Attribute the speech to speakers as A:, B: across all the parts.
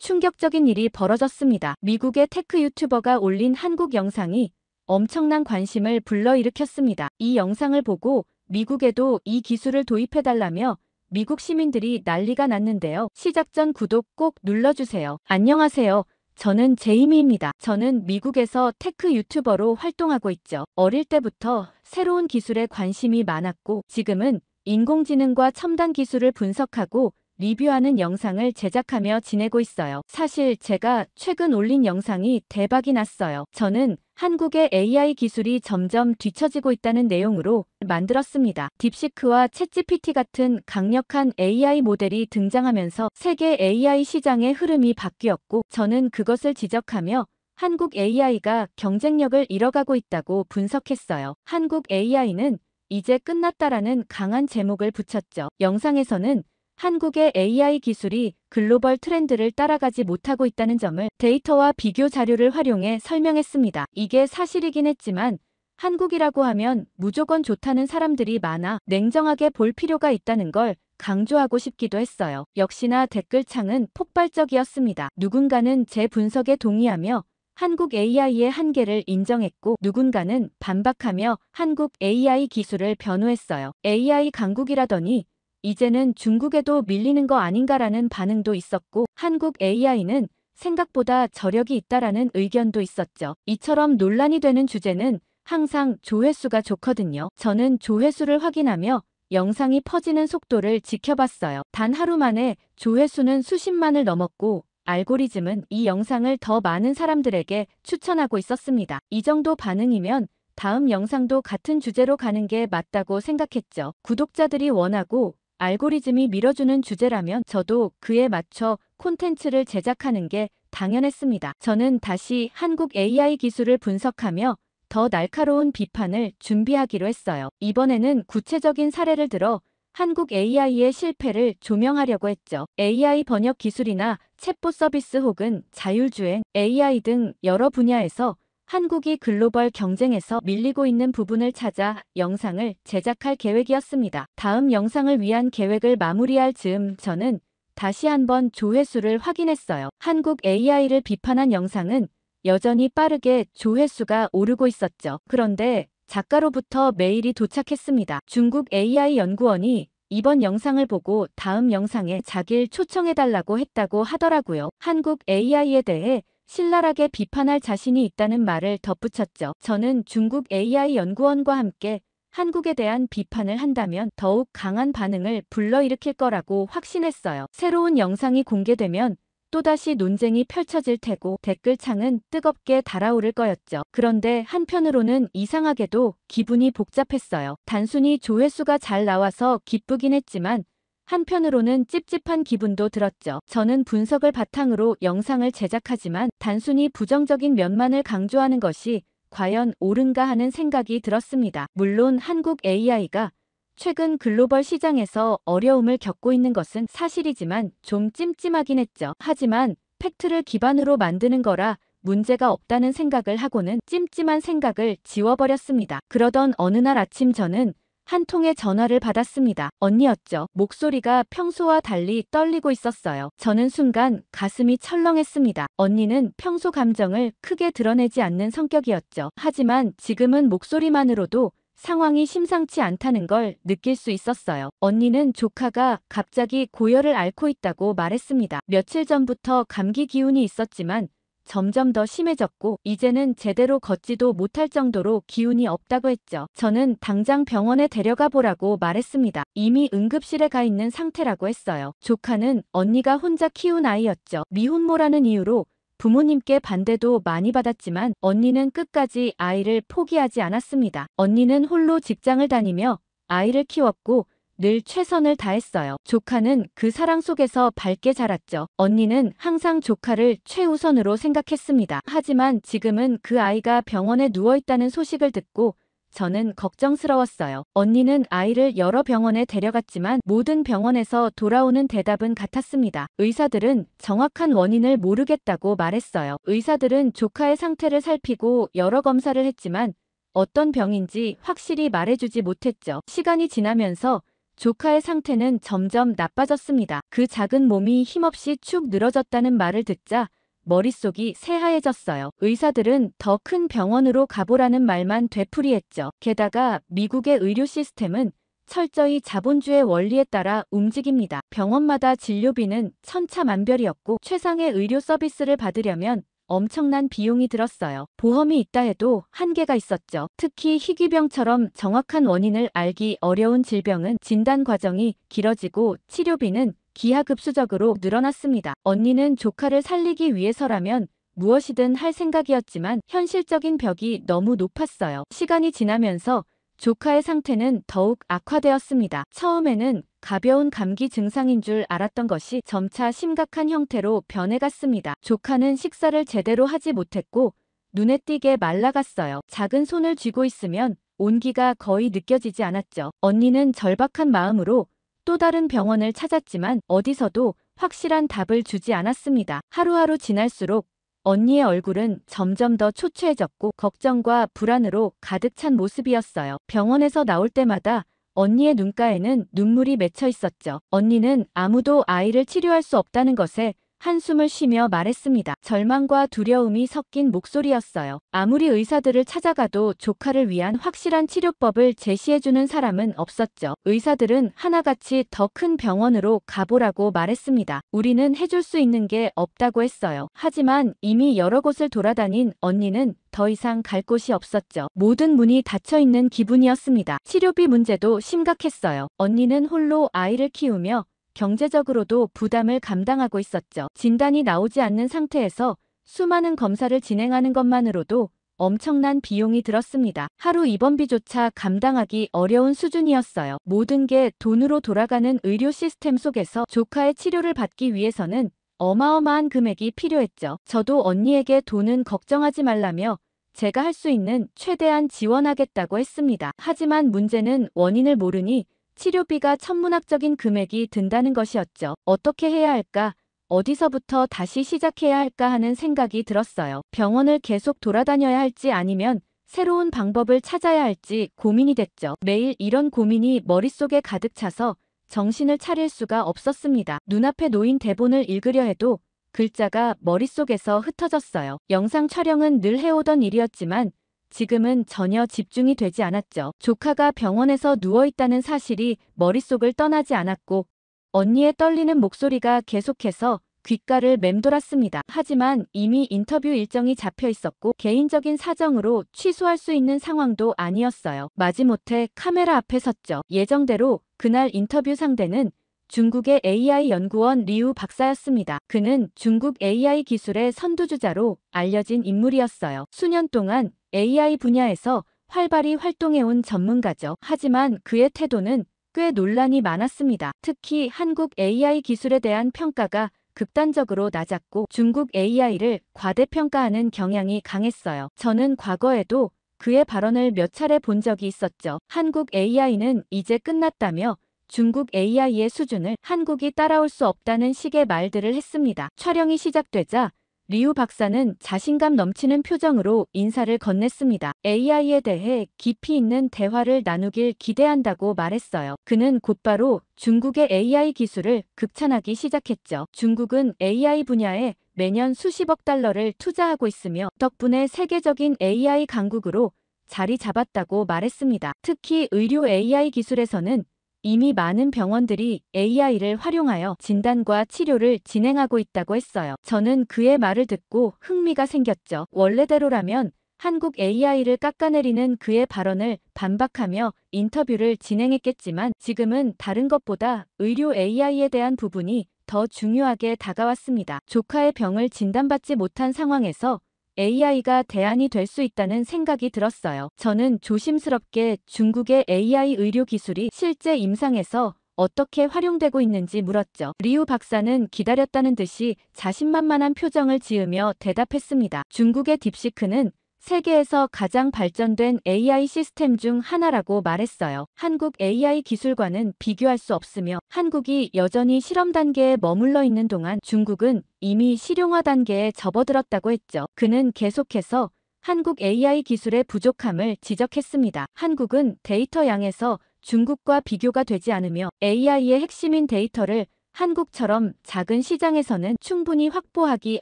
A: 충격적인 일이 벌어졌습니다. 미국의 테크 유튜버가 올린 한국 영상이 엄청난 관심을 불러일으켰습니다. 이 영상을 보고 미국에도 이 기술을 도입해달라며 미국 시민들이 난리가 났는데요. 시작 전 구독 꼭 눌러주세요. 안녕하세요. 저는 제이미입니다. 저는 미국에서 테크 유튜버로 활동하고 있죠. 어릴 때부터 새로운 기술에 관심이 많았고 지금은 인공지능과 첨단 기술을 분석하고 리뷰하는 영상을 제작하며 지내고 있어요. 사실 제가 최근 올린 영상이 대박이 났어요. 저는 한국의 AI 기술이 점점 뒤처지고 있다는 내용으로 만들었습니다. 딥시크와 챗GPT 같은 강력한 AI 모델이 등장하면서 세계 AI 시장의 흐름이 바뀌었고 저는 그것을 지적하며 한국 AI가 경쟁력을 잃어가고 있다고 분석했어요. 한국 AI는 이제 끝났다라는 강한 제목을 붙였죠. 영상에서는 한국의 AI 기술이 글로벌 트렌드를 따라가지 못하고 있다는 점을 데이터와 비교 자료를 활용해 설명했습니다. 이게 사실이긴 했지만 한국이라고 하면 무조건 좋다는 사람들이 많아 냉정하게 볼 필요가 있다는 걸 강조하고 싶기도 했어요. 역시나 댓글창은 폭발적이었습니다. 누군가는 제 분석에 동의하며 한국 AI의 한계를 인정했고 누군가는 반박하며 한국 AI 기술을 변호했어요. AI 강국이라더니 이제는 중국에도 밀리는 거 아닌가라는 반응도 있었고 한국 AI는 생각보다 저력이 있다라는 의견도 있었죠. 이처럼 논란이 되는 주제는 항상 조회수가 좋거든요. 저는 조회수를 확인하며 영상이 퍼지는 속도를 지켜봤어요. 단 하루 만에 조회수는 수십만을 넘었고 알고리즘은 이 영상을 더 많은 사람들에게 추천하고 있었습니다. 이 정도 반응이면 다음 영상도 같은 주제로 가는 게 맞다고 생각했죠. 구독자들이 원하고 알고리즘이 밀어주는 주제라면 저도 그에 맞춰 콘텐츠를 제작하는 게 당연했습니다. 저는 다시 한국 AI 기술을 분석하며 더 날카로운 비판을 준비하기로 했어요. 이번에는 구체적인 사례를 들어 한국 AI의 실패를 조명하려고 했죠. AI 번역 기술이나 챗봇 서비스 혹은 자율주행, AI 등 여러 분야에서 한국이 글로벌 경쟁에서 밀리고 있는 부분을 찾아 영상을 제작할 계획이었습니다. 다음 영상을 위한 계획을 마무리할 즈음 저는 다시 한번 조회수를 확인했어요. 한국 AI를 비판한 영상은 여전히 빠르게 조회수가 오르고 있었죠. 그런데 작가로부터 메일이 도착했습니다. 중국 AI 연구원이 이번 영상을 보고 다음 영상에 자기를 초청해달라고 했다고 하더라고요. 한국 AI에 대해 신랄하게 비판할 자신이 있다는 말을 덧붙였죠. 저는 중국 AI 연구원과 함께 한국에 대한 비판을 한다면 더욱 강한 반응을 불러일으킬 거라고 확신했어요. 새로운 영상이 공개되면 또다시 논쟁이 펼쳐질 테고 댓글창은 뜨겁게 달아오를 거였죠. 그런데 한편으로는 이상하게도 기분이 복잡했어요. 단순히 조회수가 잘 나와서 기쁘긴 했지만 한편으로는 찝찝한 기분도 들었죠. 저는 분석을 바탕으로 영상을 제작하지만 단순히 부정적인 면만을 강조하는 것이 과연 옳은가 하는 생각이 들었습니다. 물론 한국 AI가 최근 글로벌 시장에서 어려움을 겪고 있는 것은 사실이지만 좀 찜찜하긴 했죠. 하지만 팩트를 기반으로 만드는 거라 문제가 없다는 생각을 하고는 찜찜한 생각을 지워버렸습니다. 그러던 어느 날 아침 저는 한 통의 전화를 받았습니다. 언니였죠. 목소리가 평소와 달리 떨리고 있었어요. 저는 순간 가슴이 철렁했습니다. 언니는 평소 감정을 크게 드러내지 않는 성격이었죠. 하지만 지금은 목소리만으로도 상황이 심상치 않다는 걸 느낄 수 있었어요. 언니는 조카가 갑자기 고열을 앓고 있다고 말했습니다. 며칠 전부터 감기 기운이 있었지만 점점 더 심해졌고 이제는 제대로 걷지도 못할 정도로 기운이 없다고 했죠. 저는 당장 병원에 데려가 보라고 말했습니다. 이미 응급실에 가 있는 상태라고 했어요. 조카는 언니가 혼자 키운 아이였죠. 미혼모라는 이유로 부모님께 반대도 많이 받았지만 언니는 끝까지 아이를 포기하지 않았습니다. 언니는 홀로 직장을 다니며 아이를 키웠고 늘 최선을 다했어요. 조카는 그 사랑 속에서 밝게 자랐죠. 언니는 항상 조카를 최우선으로 생각했습니다. 하지만 지금은 그 아이가 병원에 누워있다는 소식을 듣고 저는 걱정스러웠어요. 언니는 아이를 여러 병원에 데려갔지만 모든 병원에서 돌아오는 대답은 같았습니다. 의사들은 정확한 원인을 모르겠다고 말했어요. 의사들은 조카의 상태를 살피고 여러 검사를 했지만 어떤 병인지 확실히 말해주지 못했죠. 시간이 지나면서 조카의 상태는 점점 나빠졌습니다. 그 작은 몸이 힘없이 축 늘어졌다는 말을 듣자 머릿속이 새하얘졌어요. 의사들은 더 큰 병원으로 가보라는 말만 되풀이했죠. 게다가 미국의 의료 시스템은 철저히 자본주의 원리에 따라 움직입니다. 병원마다 진료비는 천차만별이었고 최상의 의료 서비스를 받으려면 엄청난 비용이 들었어요. 보험이 있다 해도 한계가 있었죠. 특히 희귀병처럼 정확한 원인을 알기 어려운 질병은 진단 과정이 길어지고 치료비는 기하급수적으로 늘어났습니다. 언니는 조카를 살리기 위해서라면 무엇이든 할 생각이었지만 현실적인 벽이 너무 높았어요. 시간이 지나면서 조카의 상태는 더욱 악화되었습니다. 처음에는 가벼운 감기 증상인 줄 알았던 것이 점차 심각한 형태로 변해갔습니다. 조카는 식사를 제대로 하지 못했고 눈에 띄게 말라갔어요. 작은 손을 쥐고 있으면 온기가 거의 느껴지지 않았죠. 언니는 절박한 마음으로 또 다른 병원을 찾았지만 어디서도 확실한 답을 주지 않았습니다. 하루하루 지날수록 언니의 얼굴은 점점 더 초췌해졌고 걱정과 불안으로 가득 찬 모습이었어요. 병원에서 나올 때마다 언니의 눈가에는 눈물이 맺혀 있었죠. 언니는 아무도 아이를 치료할 수 없다는 것에 한숨을 쉬며 말했습니다. 절망과 두려움이 섞인 목소리였어요. 아무리 의사들을 찾아가도 조카를 위한 확실한 치료법을 제시해주는 사람은 없었죠. 의사들은 하나같이 더 큰 병원으로 가보라고 말했습니다. 우리는 해줄 수 있는 게 없다고 했어요. 하지만 이미 여러 곳을 돌아다닌 언니는 더 이상 갈 곳이 없었죠. 모든 문이 닫혀있는 기분이었습니다. 치료비 문제도 심각했어요. 언니는 홀로 아이를 키우며 경제적으로도 부담을 감당하고 있었죠. 진단이 나오지 않는 상태에서 수많은 검사를 진행하는 것만으로도 엄청난 비용이 들었습니다. 하루 입원비조차 감당하기 어려운 수준이었어요. 모든 게 돈으로 돌아가는 의료 시스템 속에서 조카의 치료를 받기 위해서는 어마어마한 금액이 필요했죠. 저도 언니에게 돈은 걱정하지 말라며 제가 할 수 있는 최대한 지원하겠다고 했습니다. 하지만 문제는 원인을 모르니 치료비가 천문학적인 금액이 든다는 것이었죠. 어떻게 해야 할까? 어디서부터 다시 시작해야 할까 하는 생각이 들었어요. 병원을 계속 돌아다녀야 할지 아니면 새로운 방법을 찾아야 할지 고민이 됐죠. 매일 이런 고민이 머릿속에 가득 차서 정신을 차릴 수가 없었습니다. 눈앞에 놓인 대본을 읽으려 해도 글자가 머릿속에서 흩어졌어요. 영상 촬영은 늘 해오던 일이었지만 지금은 전혀 집중이 되지 않았죠. 조카가 병원에서 누워있다는 사실이 머릿속을 떠나지 않았고 언니의 떨리는 목소리가 계속해서 귓가를 맴돌았습니다. 하지만 이미 인터뷰 일정이 잡혀 있었고 개인적인 사정으로 취소할 수 있는 상황도 아니었어요. 마지못해 카메라 앞에 섰죠. 예정대로 그날 인터뷰 상대는 중국의 AI 연구원 리우 박사였습니다. 그는 중국 AI 기술의 선두주자로 알려진 인물이었어요. 수년 동안 AI 분야에서 활발히 활동해온 전문가죠. 하지만 그의 태도는 꽤 논란이 많았습니다. 특히 한국 AI 기술에 대한 평가가 극단적으로 낮았고 중국 AI를 과대평가하는 경향이 강했어요. 저는 과거에도 그의 발언을 몇 차례 본 적이 있었죠. 한국 AI는 이제 끝났다며 중국 AI의 수준을 한국이 따라올 수 없다는 식의 말들을 했습니다. 촬영이 시작되자 리우 박사는 자신감 넘치는 표정으로 인사를 건넸습니다. AI에 대해 깊이 있는 대화를 나누길 기대한다고 말했어요. 그는 곧바로 중국의 AI 기술을 극찬하기 시작했죠. 중국은 AI 분야에 매년 수십억 달러를 투자하고 있으며 덕분에 세계적인 AI 강국으로 자리 잡았다고 말했습니다. 특히 의료 AI 기술에서는 이미 많은 병원들이 AI를 활용하여 진단과 치료를 진행하고 있다고 했어요. 저는 그의 말을 듣고 흥미가 생겼죠. 원래대로라면 한국 AI를 깎아내리는 그의 발언을 반박하며 인터뷰를 진행했겠지만 지금은 다른 것보다 의료 AI에 대한 부분이 더 중요하게 다가왔습니다. 조카의 병을 진단받지 못한 상황에서 AI가 대안이 될 수 있다는 생각이 들었어요. 저는 조심스럽게 중국의 AI 의료 기술이 실제 임상에서 어떻게 활용되고 있는지 물었죠. 리우 박사는 기다렸다는 듯이 자신만만한 표정을 지으며 대답했습니다. 중국의 딥시크는 세계에서 가장 발전된 AI 시스템 중 하나라고 말했어요. 한국 AI 기술과는 비교할 수 없으며 한국이 여전히 실험 단계에 머물러 있는 동안 중국은 이미 실용화 단계에 접어들었다고 했죠. 그는 계속해서 한국 AI 기술의 부족함을 지적했습니다. 한국은 데이터 양에서 중국과 비교가 되지 않으며 AI의 핵심인 데이터를 한국처럼 작은 시장에서는 충분히 확보하기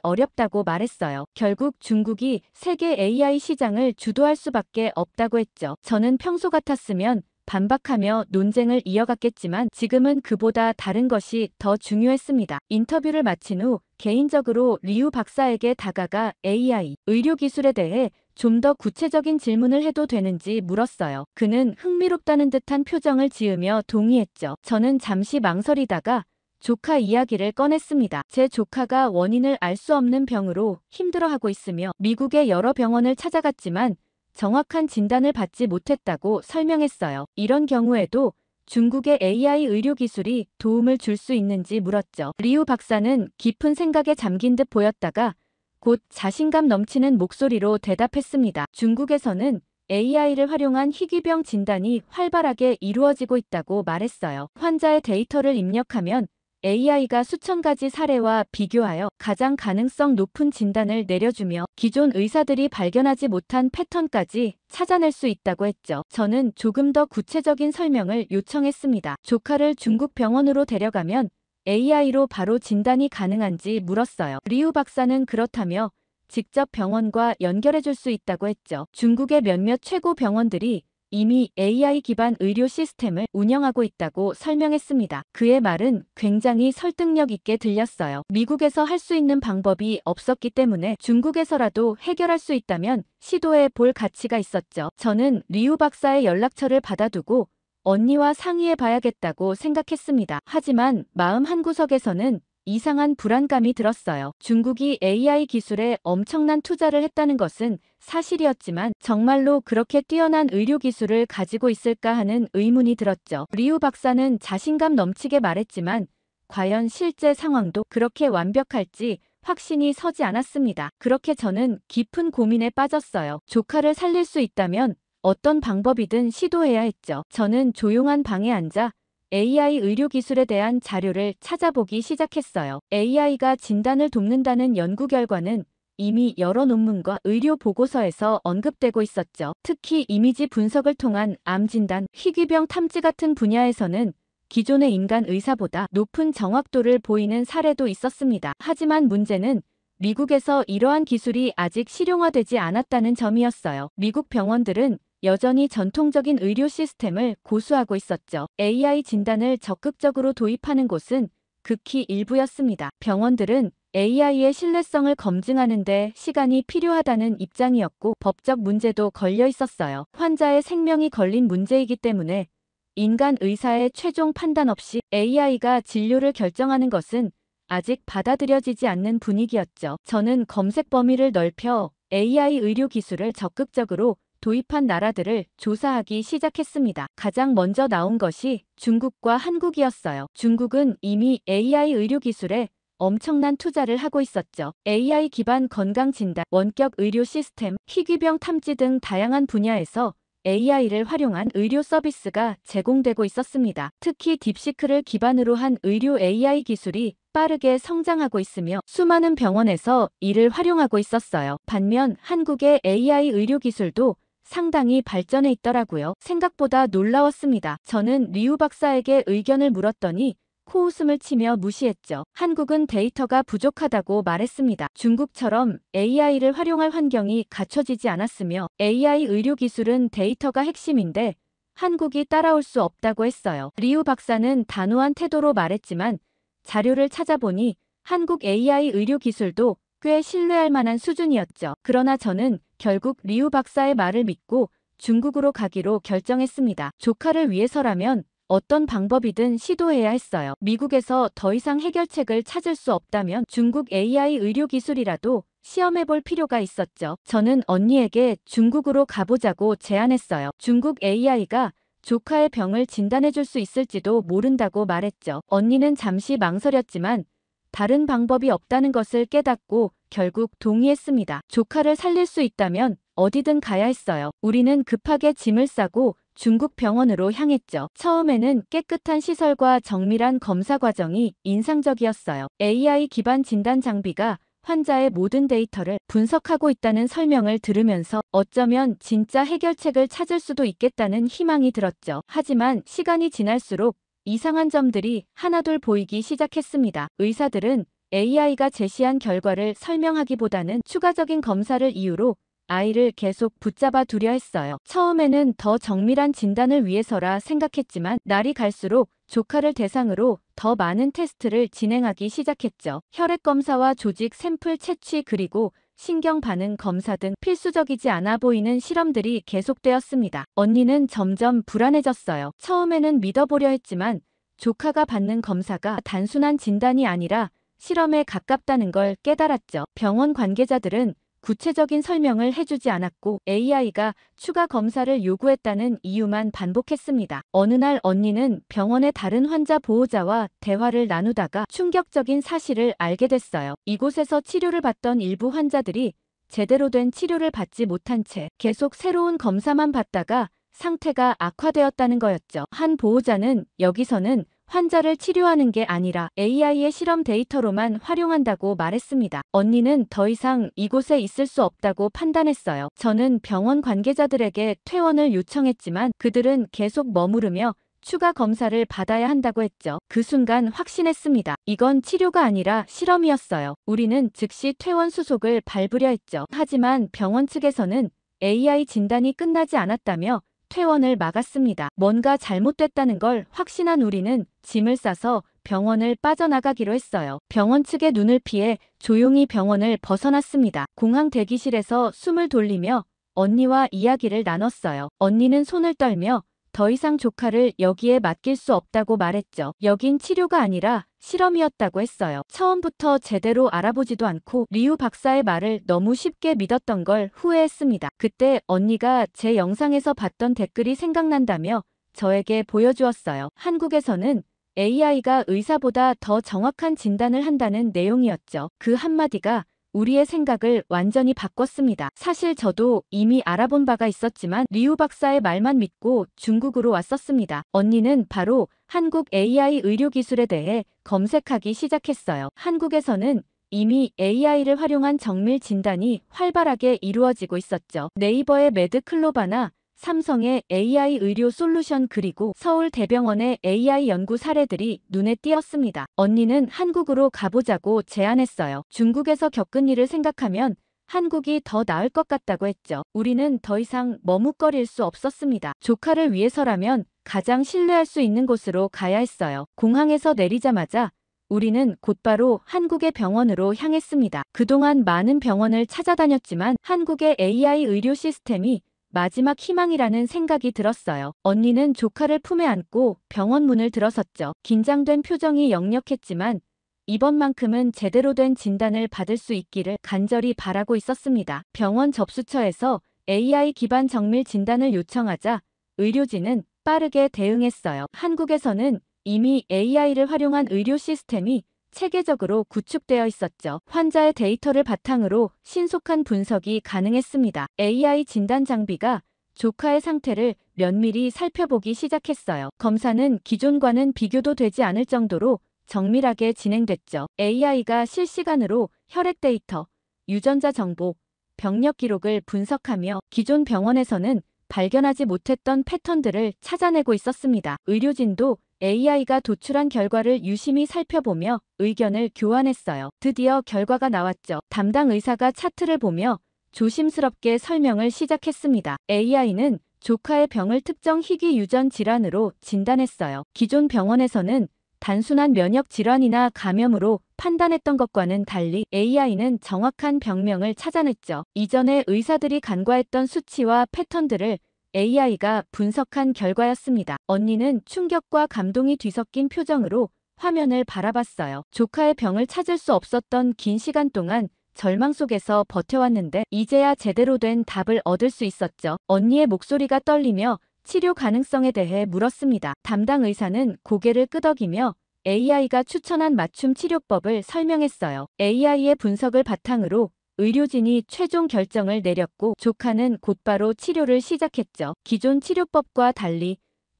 A: 어렵다고 말했어요. 결국 중국이 세계 AI 시장을 주도할 수밖에 없다고 했죠. 저는 평소 같았으면 반박하며 논쟁을 이어갔겠지만 지금은 그보다 다른 것이 더 중요했습니다. 인터뷰를 마친 후 개인적으로 리우 박사에게 다가가 AI, 의료기술에 대해 좀 더 구체적인 질문을 해도 되는지 물었어요. 그는 흥미롭다는 듯한 표정을 지으며 동의했죠. 저는 잠시 망설이다가 조카 이야기를 꺼냈습니다. 제 조카가 원인을 알 수 없는 병으로 힘들어하고 있으며 미국의 여러 병원을 찾아갔지만 정확한 진단을 받지 못했다고 설명했어요. 이런 경우에도 중국의 AI 의료 기술이 도움을 줄 수 있는지 물었죠. 리우 박사는 깊은 생각에 잠긴 듯 보였다가 곧 자신감 넘치는 목소리로 대답했습니다. 중국에서는 AI를 활용한 희귀병 진단이 활발하게 이루어지고 있다고 말했어요. 환자의 데이터를 입력하면 AI가 수천 가지 사례와 비교하여 가장 가능성 높은 진단을 내려주며 기존 의사들이 발견하지 못한 패턴까지 찾아낼 수 있다고 했죠. 저는 조금 더 구체적인 설명을 요청했습니다. 조카를 중국 병원으로 데려가면 AI로 바로 진단이 가능한지 물었어요. 리우 박사는 그렇다며 직접 병원과 연결해줄 수 있다고 했죠. 중국의 몇몇 최고 병원들이 이미 AI 기반 의료 시스템을 운영하고 있다고 설명했습니다. 그의 말은 굉장히 설득력 있게 들렸어요. 미국에서 할 수 있는 방법이 없었기 때문에 중국에서라도 해결할 수 있다면 시도해 볼 가치가 있었죠. 저는 리우 박사의 연락처를 받아두고 언니와 상의해 봐야겠다고 생각했습니다. 하지만 마음 한구석에서는 이상한 불안감이 들었어요. 중국이 AI 기술에 엄청난 투자를 했다는 것은 사실이었지만 정말로 그렇게 뛰어난 의료 기술을 가지고 있을까 하는 의문이 들었죠. 리우 박사는 자신감 넘치게 말했지만 과연 실제 상황도 그렇게 완벽할지 확신이 서지 않았습니다. 그렇게 저는 깊은 고민에 빠졌어요. 조카를 살릴 수 있다면 어떤 방법이든 시도해야 했죠. 저는 조용한 방에 앉아 AI 의료 기술에 대한 자료를 찾아보기 시작했어요. AI가 진단을 돕는다는 연구 결과는 이미 여러 논문과 의료 보고서에서 언급되고 있었죠. 특히 이미지 분석을 통한 암 진단, 희귀병 탐지 같은 분야에서는 기존의 인간 의사보다 높은 정확도를 보이는 사례도 있었습니다. 하지만 문제는 미국에서 이러한 기술이 아직 실용화되지 않았다는 점이었어요. 미국 병원들은 여전히 전통적인 의료 시스템을 고수하고 있었죠. AI 진단을 적극적으로 도입하는 곳은 극히 일부였습니다. 병원들은 AI의 신뢰성을 검증하는 데 시간이 필요하다는 입장이었고 법적 문제도 걸려 있었어요. 환자의 생명이 걸린 문제이기 때문에 인간 의사의 최종 판단 없이 AI가 진료를 결정하는 것은 아직 받아들여지지 않는 분위기였죠. 저는 검색 범위를 넓혀 AI 의료 기술을 적극적으로 도입한 나라들을 조사하기 시작했습니다. 가장 먼저 나온 것이 중국과 한국이었어요. 중국은 이미 AI 의료 기술에 엄청난 투자를 하고 있었죠. AI 기반 건강 진단, 원격 의료 시스템, 희귀병 탐지 등 다양한 분야에서 AI를 활용한 의료 서비스가 제공되고 있었습니다. 특히 딥시크를 기반으로 한 의료 AI 기술이 빠르게 성장하고 있으며 수많은 병원에서 이를 활용하고 있었어요. 반면 한국의 AI 의료 기술도 상당히 발전해 있더라고요. 생각보다 놀라웠습니다. 저는 리우 박사에게 의견을 물었더니 코웃음을 치며 무시했죠. 한국은 데이터가 부족하다고 말했습니다. 중국처럼 AI를 활용할 환경이 갖춰지지 않았으며 AI 의료 기술은 데이터가 핵심인데 한국이 따라올 수 없다고 했어요. 리우 박사는 단호한 태도로 말했지만 자료를 찾아보니 한국 AI 의료 기술도 꽤 신뢰할 만한 수준이었죠. 그러나 저는 결국 리우 박사의 말을 믿고 중국으로 가기로 결정했습니다. 조카를 위해서라면 어떤 방법이든 시도해야 했어요. 미국에서 더 이상 해결책을 찾을 수 없다면 중국 AI 의료 기술이라도 시험해볼 필요가 있었죠. 저는 언니에게 중국으로 가보자고 제안했어요. 중국 AI가 조카의 병을 진단해줄 수 있을지도 모른다고 말했죠. 언니는 잠시 망설였지만 다른 방법이 없다는 것을 깨닫고 결국 동의했습니다. 조카를 살릴 수 있다면 어디든 가야 했어요. 우리는 급하게 짐을 싸고 중국 병원으로 향했죠. 처음에는 깨끗한 시설과 정밀한 검사 과정이 인상적이었어요. AI 기반 진단 장비가 환자의 모든 데이터를 분석하고 있다는 설명을 들으면서 어쩌면 진짜 해결책을 찾을 수도 있겠다는 희망이 들었죠. 하지만 시간이 지날수록 이상한 점들이 하나둘 보이기 시작했습니다. 의사들은 AI가 제시한 결과를 설명하기보다는 추가적인 검사를 이유로 아이를 계속 붙잡아 두려 했어요. 처음에는 더 정밀한 진단을 위해서라 생각했지만 날이 갈수록 조카를 대상으로 더 많은 테스트를 진행하기 시작했죠. 혈액 검사와 조직 샘플 채취 그리고 신경 반응 검사 등 필수적이지 않아 보이는 실험들이 계속되었습니다. 언니는 점점 불안해졌어요. 처음에는 믿어보려 했지만 조카가 받는 검사가 단순한 진단이 아니라 실험에 가깝다는 걸 깨달았죠. 병원 관계자들은 구체적인 설명을 해주지 않았고 AI가 추가 검사를 요구했다는 이유만 반복했습니다. 어느 날 언니는 병원의 다른 환자 보호자와 대화를 나누다가 충격적인 사실을 알게 됐어요. 이곳에서 치료를 받던 일부 환자들이 제대로 된 치료를 받지 못한 채 계속 새로운 검사만 받다가 상태가 악화되었다는 거였죠. 한 보호자는 여기서는 환자를 치료하는 게 아니라 AI의 실험 데이터로만 활용한다고 말했습니다. 언니는 더 이상 이곳에 있을 수 없다고 판단했어요. 저는 병원 관계자들에게 퇴원을 요청했지만 그들은 계속 머무르며 추가 검사를 받아야 한다고 했죠. 그 순간 확신했습니다. 이건 치료가 아니라 실험이었어요. 우리는 즉시 퇴원 수속을 밟으려 했죠. 하지만 병원 측에서는 AI 진단이 끝나지 않았다며 퇴원을 막았습니다. 뭔가 잘못됐다는 걸 확신한 우리는 짐을 싸서 병원을 빠져나가기로 했어요. 병원 측의 눈을 피해 조용히 병원을 벗어났습니다. 공항 대기실에서 숨을 돌리며 언니와 이야기를 나눴어요. 언니는 손을 떨며 더 이상 조카를 여기에 맡길 수 없다고 말했죠. 여긴 치료가 아니라 실험이었다고 했어요. 처음부터 제대로 알아보지도 않고 리우 박사의 말을 너무 쉽게 믿었던 걸 후회했습니다. 그때 언니가 제 영상에서 봤던 댓글이 생각난다며 저에게 보여주었어요. 한국에서는 AI가 의사보다 더 정확한 진단을 한다는 내용이었죠. 그 한마디가 우리의 생각을 완전히 바꿨습니다. 사실 저도 이미 알아본 바가 있었지만 리우 박사의 말만 믿고 중국으로 왔었습니다. 언니는 바로 한국 AI 의료기술에 대해 검색하기 시작했어요. 한국에서는 이미 AI를 활용한 정밀 진단이 활발하게 이루어지고 있었죠. 네이버의 매드클로바나 삼성의 AI 의료 솔루션 그리고 서울대병원의 AI 연구 사례들이 눈에 띄었습니다. 언니는 한국으로 가보자고 제안했어요. 중국에서 겪은 일을 생각하면 한국이 더 나을 것 같다고 했죠. 우리는 더 이상 머뭇거릴 수 없었습니다. 조카를 위해서라면 가장 신뢰할 수 있는 곳으로 가야 했어요. 공항에서 내리자마자 우리는 곧바로 한국의 병원으로 향했습니다. 그동안 많은 병원을 찾아다녔지만 한국의 AI 의료 시스템이 마지막 희망이라는 생각이 들었어요. 언니는 조카를 품에 안고 병원 문을 들어섰죠. 긴장된 표정이 역력했지만 이번만큼은 제대로 된 진단을 받을 수 있기를 간절히 바라고 있었습니다. 병원 접수처에서 AI 기반 정밀 진단을 요청하자 의료진은 빠르게 대응했어요. 한국에서는 이미 AI를 활용한 의료 시스템이 체계적으로 구축되어 있었죠. 환자의 데이터를 바탕으로 신속한 분석이 가능했습니다. AI 진단 장비가 조카의 상태를 면밀히 살펴보기 시작했어요. 검사는 기존과는 비교도 되지 않을 정도로 정밀하게 진행됐죠. AI가 실시간으로 혈액 데이터, 유전자 정보, 병력 기록을 분석하며 기존 병원에서는 발견하지 못했던 패턴들을 찾아내고 있었습니다. 의료진도 AI가 도출한 결과를 유심히 살펴보며 의견을 교환했어요. 드디어 결과가 나왔죠. 담당 의사가 차트를 보며 조심스럽게 설명을 시작했습니다. AI는 조카의 병을 특정 희귀 유전 질환으로 진단했어요. 기존 병원에서는 단순한 면역 질환이나 감염으로 판단했던 것과는 달리 AI는 정확한 병명을 찾아냈죠. 이전에 의사들이 간과했던 수치와 패턴들을 AI가 분석한 결과였습니다. 언니는 충격과 감동이 뒤섞인 표정으로 화면을 바라봤어요. 조카의 병을 찾을 수 없었던 긴 시간 동안 절망 속에서 버텨왔는데 이제야 제대로 된 답을 얻을 수 있었죠. 언니의 목소리가 떨리며 치료 가능성에 대해 물었습니다. 담당 의사는 고개를 끄덕이며 AI가 추천한 맞춤 치료법을 설명했어요. AI의 분석을 바탕으로 의료진이 최종 결정을 내렸고 조카는 곧바로 치료를 시작했죠. 기존 치료법과 달리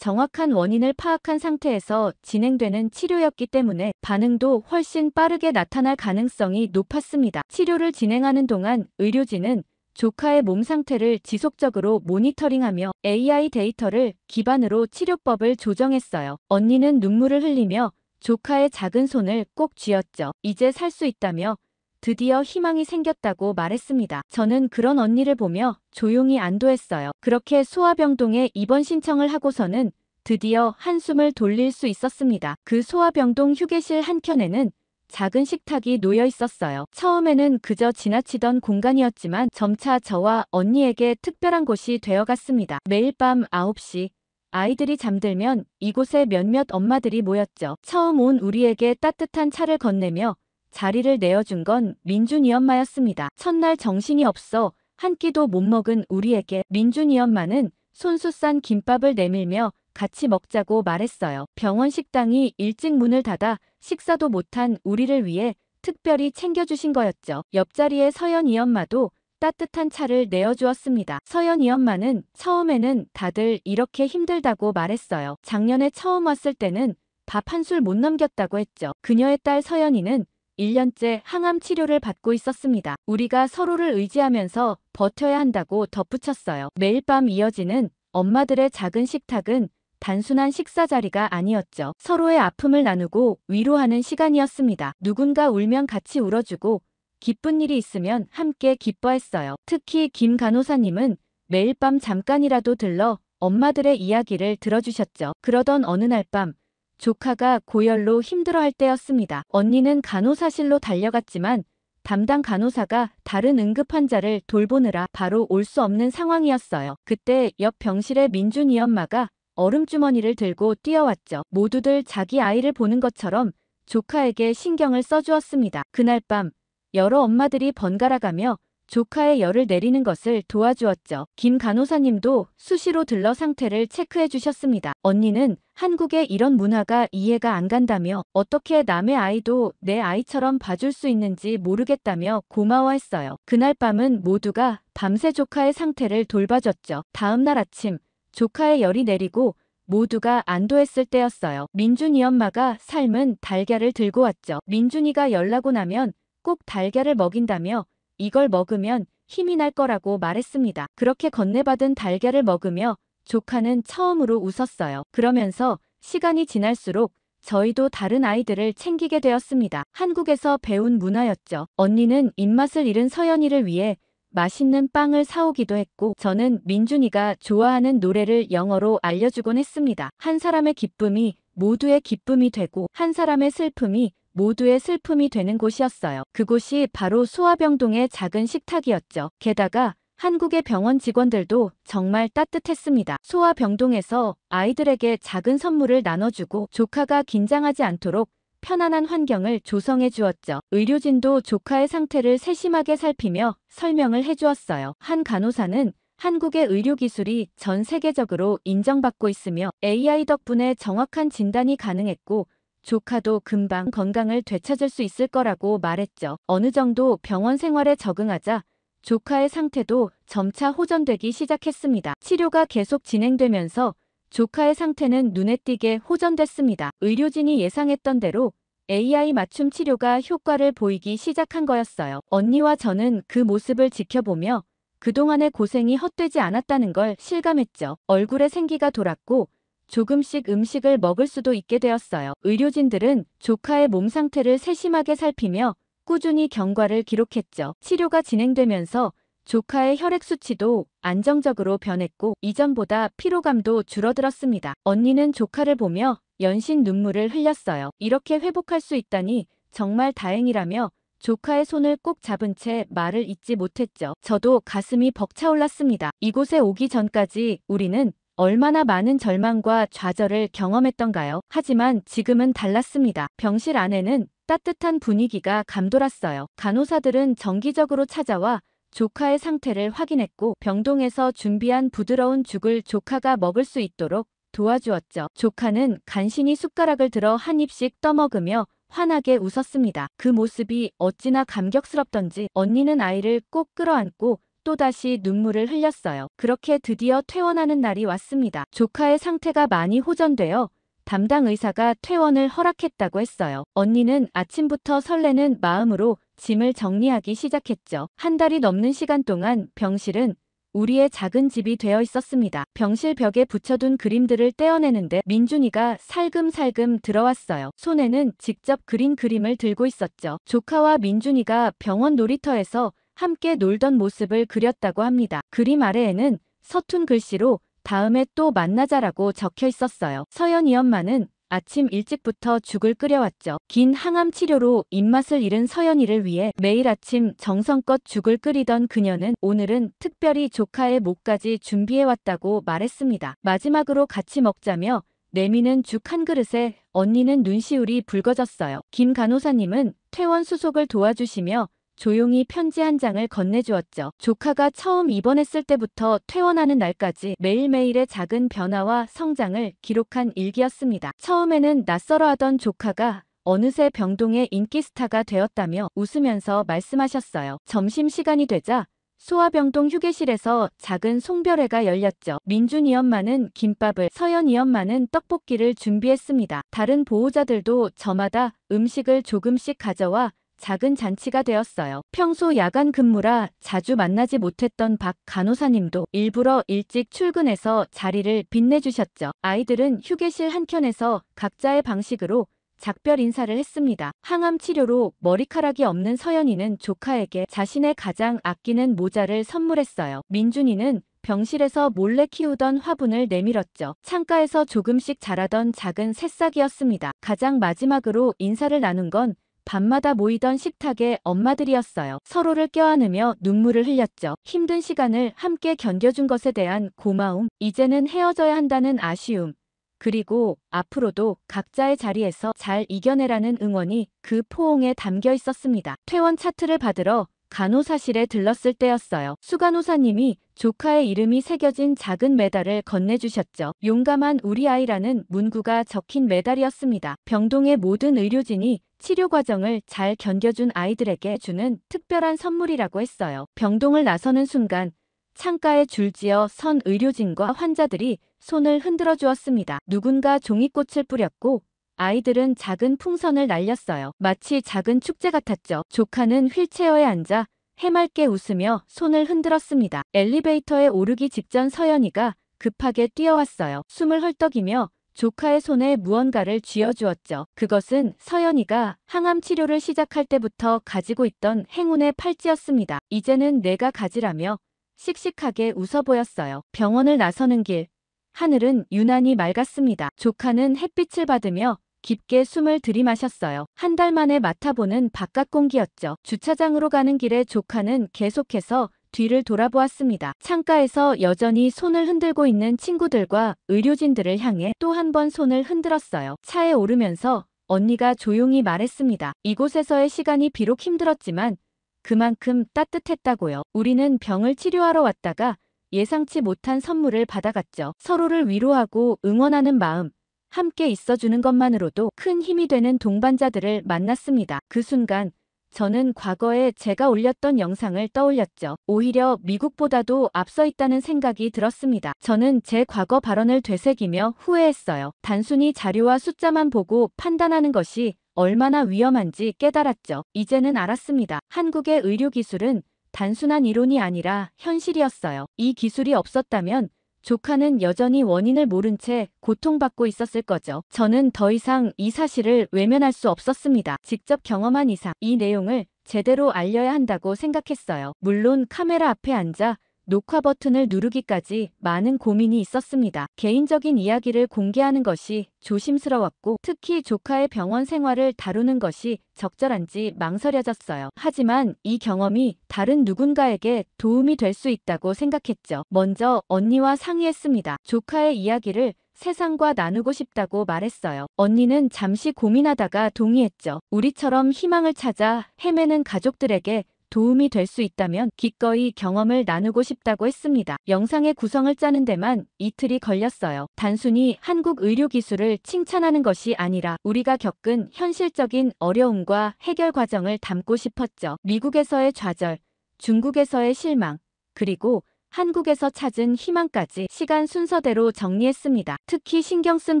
A: 정확한 원인을 파악한 상태에서 진행되는 치료였기 때문에 반응도 훨씬 빠르게 나타날 가능성이 높았습니다. 치료를 진행하는 동안 의료진은 조카의 몸 상태를 지속적으로 모니터링하며 AI 데이터를 기반으로 치료법을 조정했어요. 언니는 눈물을 흘리며 조카의 작은 손을 꼭 쥐었죠. 이제 살 수 있다며 드디어 희망이 생겼다고 말했습니다. 저는 그런 언니를 보며 조용히 안도했어요. 그렇게 소아병동에 입원 신청을 하고서는 드디어 한숨을 돌릴 수 있었습니다. 그 소아병동 휴게실 한켠에는 작은 식탁이 놓여 있었어요. 처음에는 그저 지나치던 공간이었지만 점차 저와 언니에게 특별한 곳이 되어갔습니다. 매일 밤 9시 아이들이 잠들면 이곳에 몇몇 엄마들이 모였죠. 처음 온 우리에게 따뜻한 차를 건네며 자리를 내어준 건 민준이 엄마였습니다. 첫날 정신이 없어 한 끼도 못 먹은 우리에게 민준이 엄마는 손수 싼 김밥을 내밀며 같이 먹자고 말했어요. 병원 식당이 일찍 문을 닫아 식사도 못한 우리를 위해 특별히 챙겨주신 거였죠. 옆자리에 서연이 엄마도 따뜻한 차를 내어주었습니다. 서연이 엄마는 처음에는 다들 이렇게 힘들다고 말했어요. 작년에 처음 왔을 때는 밥 한 술 못 넘겼다고 했죠. 그녀의 딸 서연이는 1년째 항암 치료를 받고 있었습니다. 우리가 서로를 의지하면서 버텨야 한다고 덧붙였어요. 매일 밤 이어지는 엄마들의 작은 식탁은 단순한 식사 자리가 아니었죠. 서로의 아픔을 나누고 위로하는 시간이었습니다. 누군가 울면 같이 울어주고 기쁜 일이 있으면 함께 기뻐했어요. 특히 김 간호사님은 매일 밤 잠깐이라도 들러 엄마들의 이야기를 들어주셨죠. 그러던 어느 날 밤 조카가 고열로 힘들어할 때였습니다. 언니는 간호사실로 달려갔지만 담당 간호사가 다른 응급 환자를 돌보느라 바로 올 수 없는 상황이었어요. 그때 옆 병실의 민준이 엄마가 얼음주머니를 들고 뛰어왔죠. 모두들 자기 아이를 보는 것처럼 조카에게 신경을 써주었습니다. 그날 밤 여러 엄마들이 번갈아가며 조카의 열을 내리는 것을 도와주었죠. 김 간호사님도 수시로 들러 상태를 체크해 주셨습니다. 언니는 한국의 이런 문화가 이해가 안 간다며 어떻게 남의 아이도 내 아이처럼 봐줄 수 있는지 모르겠다며 고마워했어요. 그날 밤은 모두가 밤새 조카의 상태를 돌봐줬죠. 다음 날 아침 조카의 열이 내리고 모두가 안도했을 때였어요. 민준이 엄마가 삶은 달걀을 들고 왔죠. 민준이가 열나고 나면 꼭 달걀을 먹인다며 이걸 먹으면 힘이 날 거라고 말했습니다. 그렇게 건네받은 달걀을 먹으며 조카는 처음으로 웃었어요. 그러면서 시간이 지날수록 저희도 다른 아이들을 챙기게 되었습니다. 한국에서 배운 문화였죠. 언니는 입맛을 잃은 서연이를 위해 맛있는 빵을 사오기도 했고 저는 민준이가 좋아하는 노래를 영어로 알려주곤 했습니다. 한 사람의 기쁨이 모두의 기쁨이 되고 한 사람의 슬픔이 모두의 슬픔이 되는 곳이었어요. 그곳이 바로 소아병동의 작은 식탁이었죠. 게다가 한국의 병원 직원들도 정말 따뜻했습니다. 소아병동에서 아이들에게 작은 선물을 나눠주고 조카가 긴장하지 않도록 편안한 환경을 조성해 주었죠. 의료진도 조카의 상태를 세심하게 살피며 설명을 해주었어요. 한 간호사는 한국의 의료기술이 전 세계적으로 인정받고 있으며 AI 덕분에 정확한 진단이 가능했고 조카도 금방 건강을 되찾을 수 있을 거라고 말했죠. 어느 정도 병원 생활에 적응하자 조카의 상태도 점차 호전되기 시작했습니다. 치료가 계속 진행되면서 조카의 상태는 눈에 띄게 호전됐습니다. 의료진이 예상했던 대로 AI 맞춤 치료가 효과를 보이기 시작한 거였어요. 언니와 저는 그 모습을 지켜보며 그동안의 고생이 헛되지 않았다는 걸 실감했죠. 얼굴에 생기가 돌았고 조금씩 음식을 먹을 수도 있게 되었어요. 의료진들은 조카의 몸 상태를 세심하게 살피며 꾸준히 경과를 기록했죠. 치료가 진행되면서 조카의 혈액 수치도 안정적으로 변했고 이전보다 피로감도 줄어들었습니다. 언니는 조카를 보며 연신 눈물을 흘렸어요. 이렇게 회복할 수 있다니 정말 다행이라며 조카의 손을 꼭 잡은 채 말을 잇지 못했죠. 저도 가슴이 벅차올랐습니다. 이곳에 오기 전까지 우리는 얼마나 많은 절망과 좌절을 경험했던가요? 하지만 지금은 달랐습니다. 병실 안에는 따뜻한 분위기가 감돌았어요. 간호사들은 정기적으로 찾아와 조카의 상태를 확인했고 병동에서 준비한 부드러운 죽을 조카가 먹을 수 있도록 도와주었죠. 조카는 간신히 숟가락을 들어 한 입씩 떠먹으며 환하게 웃었습니다. 그 모습이 어찌나 감격스럽던지 언니는 아이를 꼭 끌어안고 또다시 눈물을 흘렸어요. 그렇게 드디어 퇴원하는 날이 왔습니다. 조카의 상태가 많이 호전되어 담당 의사가 퇴원을 허락했다고 했어요. 언니는 아침부터 설레는 마음으로 짐을 정리하기 시작했죠. 한 달이 넘는 시간 동안 병실은 우리의 작은 집이 되어 있었습니다. 병실 벽에 붙여둔 그림들을 떼어내는데 민준이가 살금살금 들어왔어요. 손에는 직접 그린 그림을 들고 있었죠. 조카와 민준이가 병원 놀이터에서 함께 놀던 모습을 그렸다고 합니다. 그림 아래에는 서툰 글씨로 다음에 또 만나자라고 적혀 있었어요. 서연이 엄마는 아침 일찍부터 죽을 끓여왔죠. 긴 항암 치료로 입맛을 잃은 서연이를 위해 매일 아침 정성껏 죽을 끓이던 그녀는 오늘은 특별히 조카의 목까지 준비해왔다고 말했습니다. 마지막으로 같이 먹자며 내미는 죽 한 그릇에 언니는 눈시울이 붉어졌어요. 김 간호사님은 퇴원 수속을 도와주시며 조용히 편지 한 장을 건네주었죠. 조카가 처음 입원했을 때부터 퇴원하는 날까지 매일매일의 작은 변화와 성장을 기록한 일기였습니다. 처음에는 낯설어하던 조카가 어느새 병동의 인기 스타가 되었다며 웃으면서 말씀하셨어요. 점심시간이 되자 소아병동 휴게실에서 작은 송별회가 열렸죠. 민준이 엄마는 김밥을, 서연이 엄마는 떡볶이를 준비했습니다. 다른 보호자들도 저마다 음식을 조금씩 가져와 작은 잔치가 되었어요. 평소 야간 근무라 자주 만나지 못했던 박 간호사님도 일부러 일찍 출근해서 자리를 빛내주셨죠. 아이들은 휴게실 한켠에서 각자의 방식으로 작별 인사를 했습니다. 항암 치료로 머리카락이 없는 서연이는 조카에게 자신의 가장 아끼는 모자를 선물했어요. 민준이는 병실에서 몰래 키우던 화분을 내밀었죠. 창가에서 조금씩 자라던 작은 새싹이었습니다. 가장 마지막으로 인사를 나눈 건 밤마다 모이던 식탁의 엄마들이었어요. 서로를 껴안으며 눈물을 흘렸죠. 힘든 시간을 함께 견뎌준 것에 대한 고마움, 이제는 헤어져야 한다는 아쉬움, 그리고 앞으로도 각자의 자리에서 잘 이겨내라는 응원이 그 포옹에 담겨 있었습니다. 퇴원 차트를 받으러 간호사실에 들렀을 때였어요. 수간호사님이 조카의 이름이 새겨진 작은 메달을 건네주셨죠. 용감한 우리 아이라는 문구가 적힌 메달이었습니다. 병동의 모든 의료진이 치료 과정을 잘 견뎌준 아이들에게 주는 특별한 선물이라고 했어요. 병동을 나서는 순간 창가에 줄지어 선 의료진과 환자들이 손을 흔들어 주었습니다. 누군가 종이꽃을 뿌렸고 아이들은 작은 풍선을 날렸어요. 마치 작은 축제 같았죠. 조카는 휠체어에 앉아 해맑게 웃으며 손을 흔들었습니다. 엘리베이터에 오르기 직전 서연이가 급하게 뛰어왔어요. 숨을 헐떡이며 조카의 손에 무언가를 쥐어주었죠. 그것은 서연이가 항암 치료를 시작할 때부터 가지고 있던 행운의 팔찌였습니다. 이제는 내가 가지라며 씩씩하게 웃어 보였어요. 병원을 나서는 길, 하늘은 유난히 맑았습니다. 조카는 햇빛을 받으며 깊게 숨을 들이마셨어요. 한 달 만에 맡아보는 바깥 공기였죠. 주차장으로 가는 길에 조카는 계속해서 뒤를 돌아보았습니다. 창가에서 여전히 손을 흔들고 있는 친구들과 의료진들을 향해 또 한 번 손을 흔들었어요. 차에 오르면서 언니가 조용히 말했습니다. 이곳에서의 시간이 비록 힘들었지만 그만큼 따뜻했다고요. 우리는 병을 치료하러 왔다가 예상치 못한 선물을 받아갔죠. 서로를 위로하고 응원하는 마음, 함께 있어주는 것만으로도 큰 힘이 되는 동반자들을 만났습니다. 그 순간 저는 과거에 제가 올렸던 영상을 떠올렸죠. 오히려 미국보다도 앞서 있다는 생각이 들었습니다. 저는 제 과거 발언을 되새기며 후회했어요. 단순히 자료와 숫자만 보고 판단하는 것이 얼마나 위험한지 깨달았죠. 이제는 알았습니다. 한국의 의료기술은 단순한 이론이 아니라 현실이었어요. 이 기술이 없었다면 조카는 여전히 원인을 모른 채 고통받고 있었을 거죠. 저는 더 이상 이 사실을 외면할 수 없었습니다. 직접 경험한 이상 이 내용을 제대로 알려야 한다고 생각했어요. 물론 카메라 앞에 앉아 녹화 버튼을 누르기까지 많은 고민이 있었습니다. 개인적인 이야기를 공개하는 것이 조심스러웠고 특히 조카의 병원 생활을 다루는 것이 적절한지 망설여졌어요. 하지만 이 경험이 다른 누군가에게 도움이 될 수 있다고 생각했죠. 먼저 언니와 상의했습니다. 조카의 이야기를 세상과 나누고 싶다고 말했어요. 언니는 잠시 고민하다가 동의했죠. 우리처럼 희망을 찾아 헤매는 가족들에게 도움이 될 수 있다면 기꺼이 경험을 나누고 싶다고 했습니다. 영상의 구성을 짜는 데만 이틀이 걸렸어요. 단순히 한국 의료기술을 칭찬하는 것이 아니라 우리가 겪은 현실적인 어려움과 해결 과정을 담고 싶었죠. 미국에서의 좌절, 중국에서의 실망, 그리고 한국에서 찾은 희망까지 시간 순서대로 정리했습니다. 특히 신경 쓴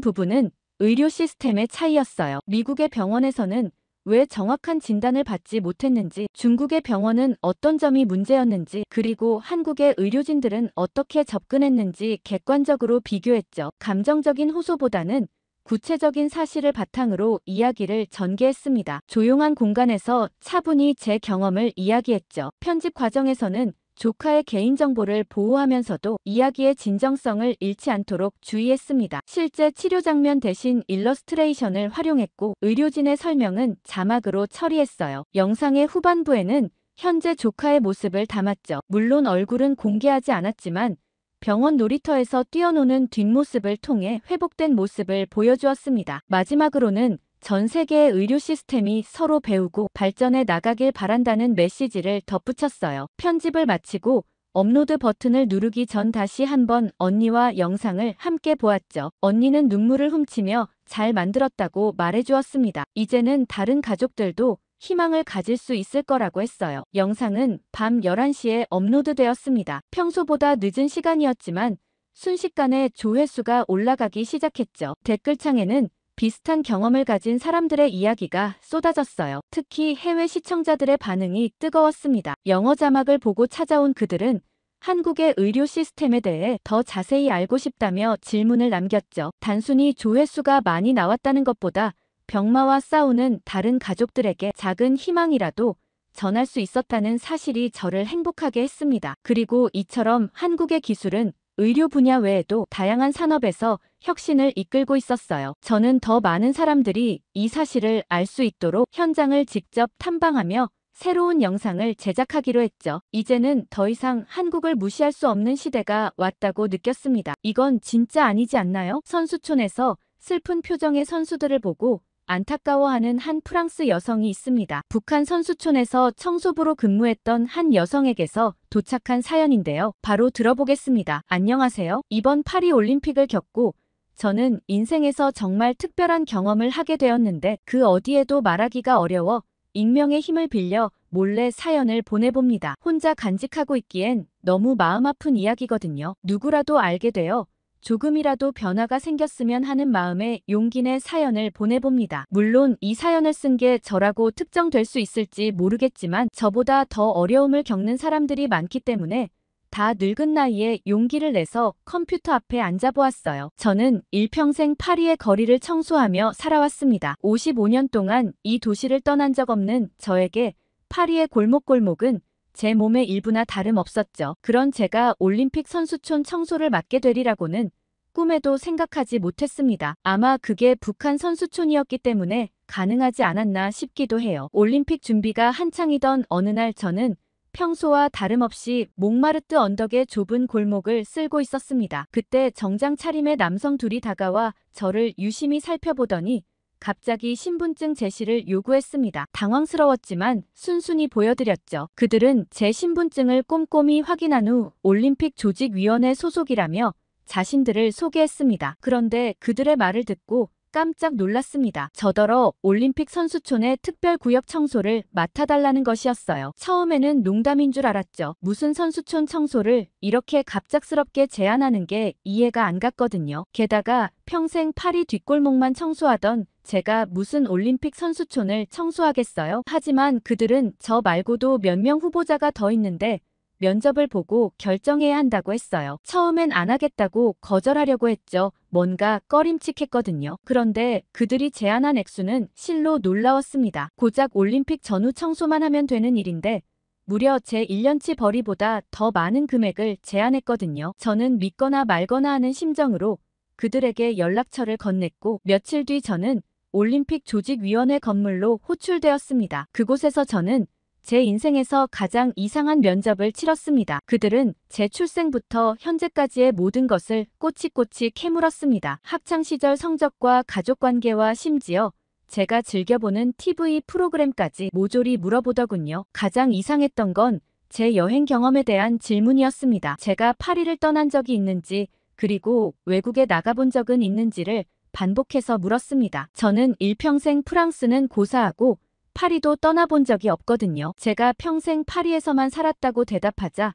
A: 부분은 의료 시스템의 차이였어요. 미국의 병원에서는 왜 정확한 진단을 받지 못했는지, 중국의 병원은 어떤 점이 문제였는지, 그리고 한국의 의료진들은 어떻게 접근했는지 객관적으로 비교했죠. 감정적인 호소보다는 구체적인 사실을 바탕으로 이야기를 전개했습니다. 조용한 공간에서 차분히 제 경험을 이야기했죠. 편집 과정에서는 조카의 개인정보를 보호하면서도 이야기의 진정성을 잃지 않도록 주의했습니다. 실제 치료 장면 대신 일러스트레이션을 활용했고 의료진의 설명은 자막으로 처리했어요. 영상의 후반부에는 현재 조카의 모습을 담았죠. 물론 얼굴은 공개하지 않았지만 병원 놀이터에서 뛰어노는 뒷모습을 통해 회복된 모습을 보여주었습니다. 마지막으로는 전 세계의 의료 시스템이 서로 배우고 발전해 나가길 바란다는 메시지를 덧붙였어요. 편집을 마치고 업로드 버튼을 누르기 전 다시 한번 언니와 영상을 함께 보았죠. 언니는 눈물을 훔치며 잘 만들었다고 말해주었습니다. 이제는 다른 가족들도 희망을 가질 수 있을 거라고 했어요. 영상은 밤 11시에 업로드되었습니다. 평소보다 늦은 시간이었지만 순식간에 조회수가 올라가기 시작했죠. 댓글창에는 비슷한 경험을 가진 사람들의 이야기가 쏟아졌어요. 특히 해외 시청자들의 반응이 뜨거웠습니다. 영어 자막을 보고 찾아온 그들은 한국의 의료 시스템에 대해 더 자세히 알고 싶다며 질문을 남겼죠. 단순히 조회수가 많이 나왔다는 것보다 병마와 싸우는 다른 가족들에게 작은 희망이라도 전할 수 있었다는 사실이 저를 행복하게 했습니다. 그리고 이처럼 한국의 기술은 의료 분야 외에도 다양한 산업에서 혁신을 이끌고 있었어요. 저는 더 많은 사람들이 이 사실을 알 수 있도록 현장을 직접 탐방하며 새로운 영상을 제작하기로 했죠. 이제는 더 이상 한국을 무시할 수 없는 시대가 왔다고 느꼈습니다. 이건 진짜 아니지 않나요? 선수촌에서 슬픈 표정의 선수들을 보고 안타까워하는 한 프랑스 여성이 있습니다. 북한 선수촌에서 청소부로 근무했던 한 여성에게서 도착한 사연인데요. 바로 들어보겠습니다. 안녕하세요. 이번 파리 올림픽을 겪고 저는 인생에서 정말 특별한 경험을 하게 되었는데 그 어디에도 말하기가 어려워 익명의 힘을 빌려 몰래 사연을 보내봅니다. 혼자 간직하고 있기엔 너무 마음 아픈 이야기거든요. 누구라도 알게 되어 조금이라도 변화가 생겼으면 하는 마음에 용기 내 사연을 보내봅니다. 물론 이 사연을 쓴 게 저라고 특정될 수 있을지 모르겠지만 저보다 더 어려움을 겪는 사람들이 많기 때문에 다 늙은 나이에 용기를 내서 컴퓨터 앞에 앉아보았어요. 저는 일평생 파리의 거리를 청소하며 살아왔습니다. 55년 동안 이 도시를 떠난 적 없는 저에게 파리의 골목골목은 제 몸의 일부나 다름없었죠. 그런 제가 올림픽 선수촌 청소를 맡게 되리라고는 꿈에도 생각하지 못했습니다. 아마 그게 북한 선수촌이었기 때문에 가능하지 않았나 싶기도 해요. 올림픽 준비가 한창이던 어느 날 저는 평소와 다름없이 몽마르트 언덕의 좁은 골목을 쓸고 있었습니다. 그때 정장 차림의 남성 둘이 다가와 저를 유심히 살펴보더니 갑자기 신분증 제시를 요구했습니다. 당황스러웠지만 순순히 보여드렸죠. 그들은 제 신분증을 꼼꼼히 확인한 후 올림픽 조직위원회 소속이라며 자신들을 소개했습니다. 그런데 그들의 말을 듣고 깜짝 놀랐습니다. 저더러 올림픽 선수촌의 특별구역 청소를 맡아달라는 것이었어요. 처음에는 농담인 줄 알았죠. 무슨 선수촌 청소를 이렇게 갑작스럽게 제안하는 게 이해가 안 갔거든요. 게다가 평생 파리 뒷골목만 청소하던 제가 무슨 올림픽 선수촌을 청소하겠어요? 하지만 그들은 저 말고도 몇 명 후보자가 더 있는데 면접을 보고 결정해야 한다고 했어요. 처음엔 안 하겠다고 거절하려고 했죠. 뭔가 꺼림칙했거든요. 그런데 그들이 제안한 액수는 실로 놀라웠습니다. 고작 올림픽 전후 청소만 하면 되는 일인데 무려 제 1년치 벌이보다 더 많은 금액을 제안했거든요. 저는 믿거나 말거나 하는 심정으로 그들에게 연락처를 건넸고 며칠 뒤 저는 올림픽 조직위원회 건물로 호출되었습니다. 그곳에서 저는 제 인생에서 가장 이상한 면접을 치렀습니다. 그들은 제 출생부터 현재까지의 모든 것을 꼬치꼬치 캐물었습니다. 학창시절 성적과 가족관계와 심지어 제가 즐겨보는 TV 프로그램까지 모조리 물어보더군요. 가장 이상했던 건 제 여행 경험에 대한 질문이었습니다. 제가 파리를 떠난 적이 있는지 그리고 외국에 나가본 적은 있는지를 반복해서 물었습니다. 저는 일평생 프랑스는 고사하고 파리도 떠나본 적이 없거든요. 제가 평생 파리에서만 살았다고 대답하자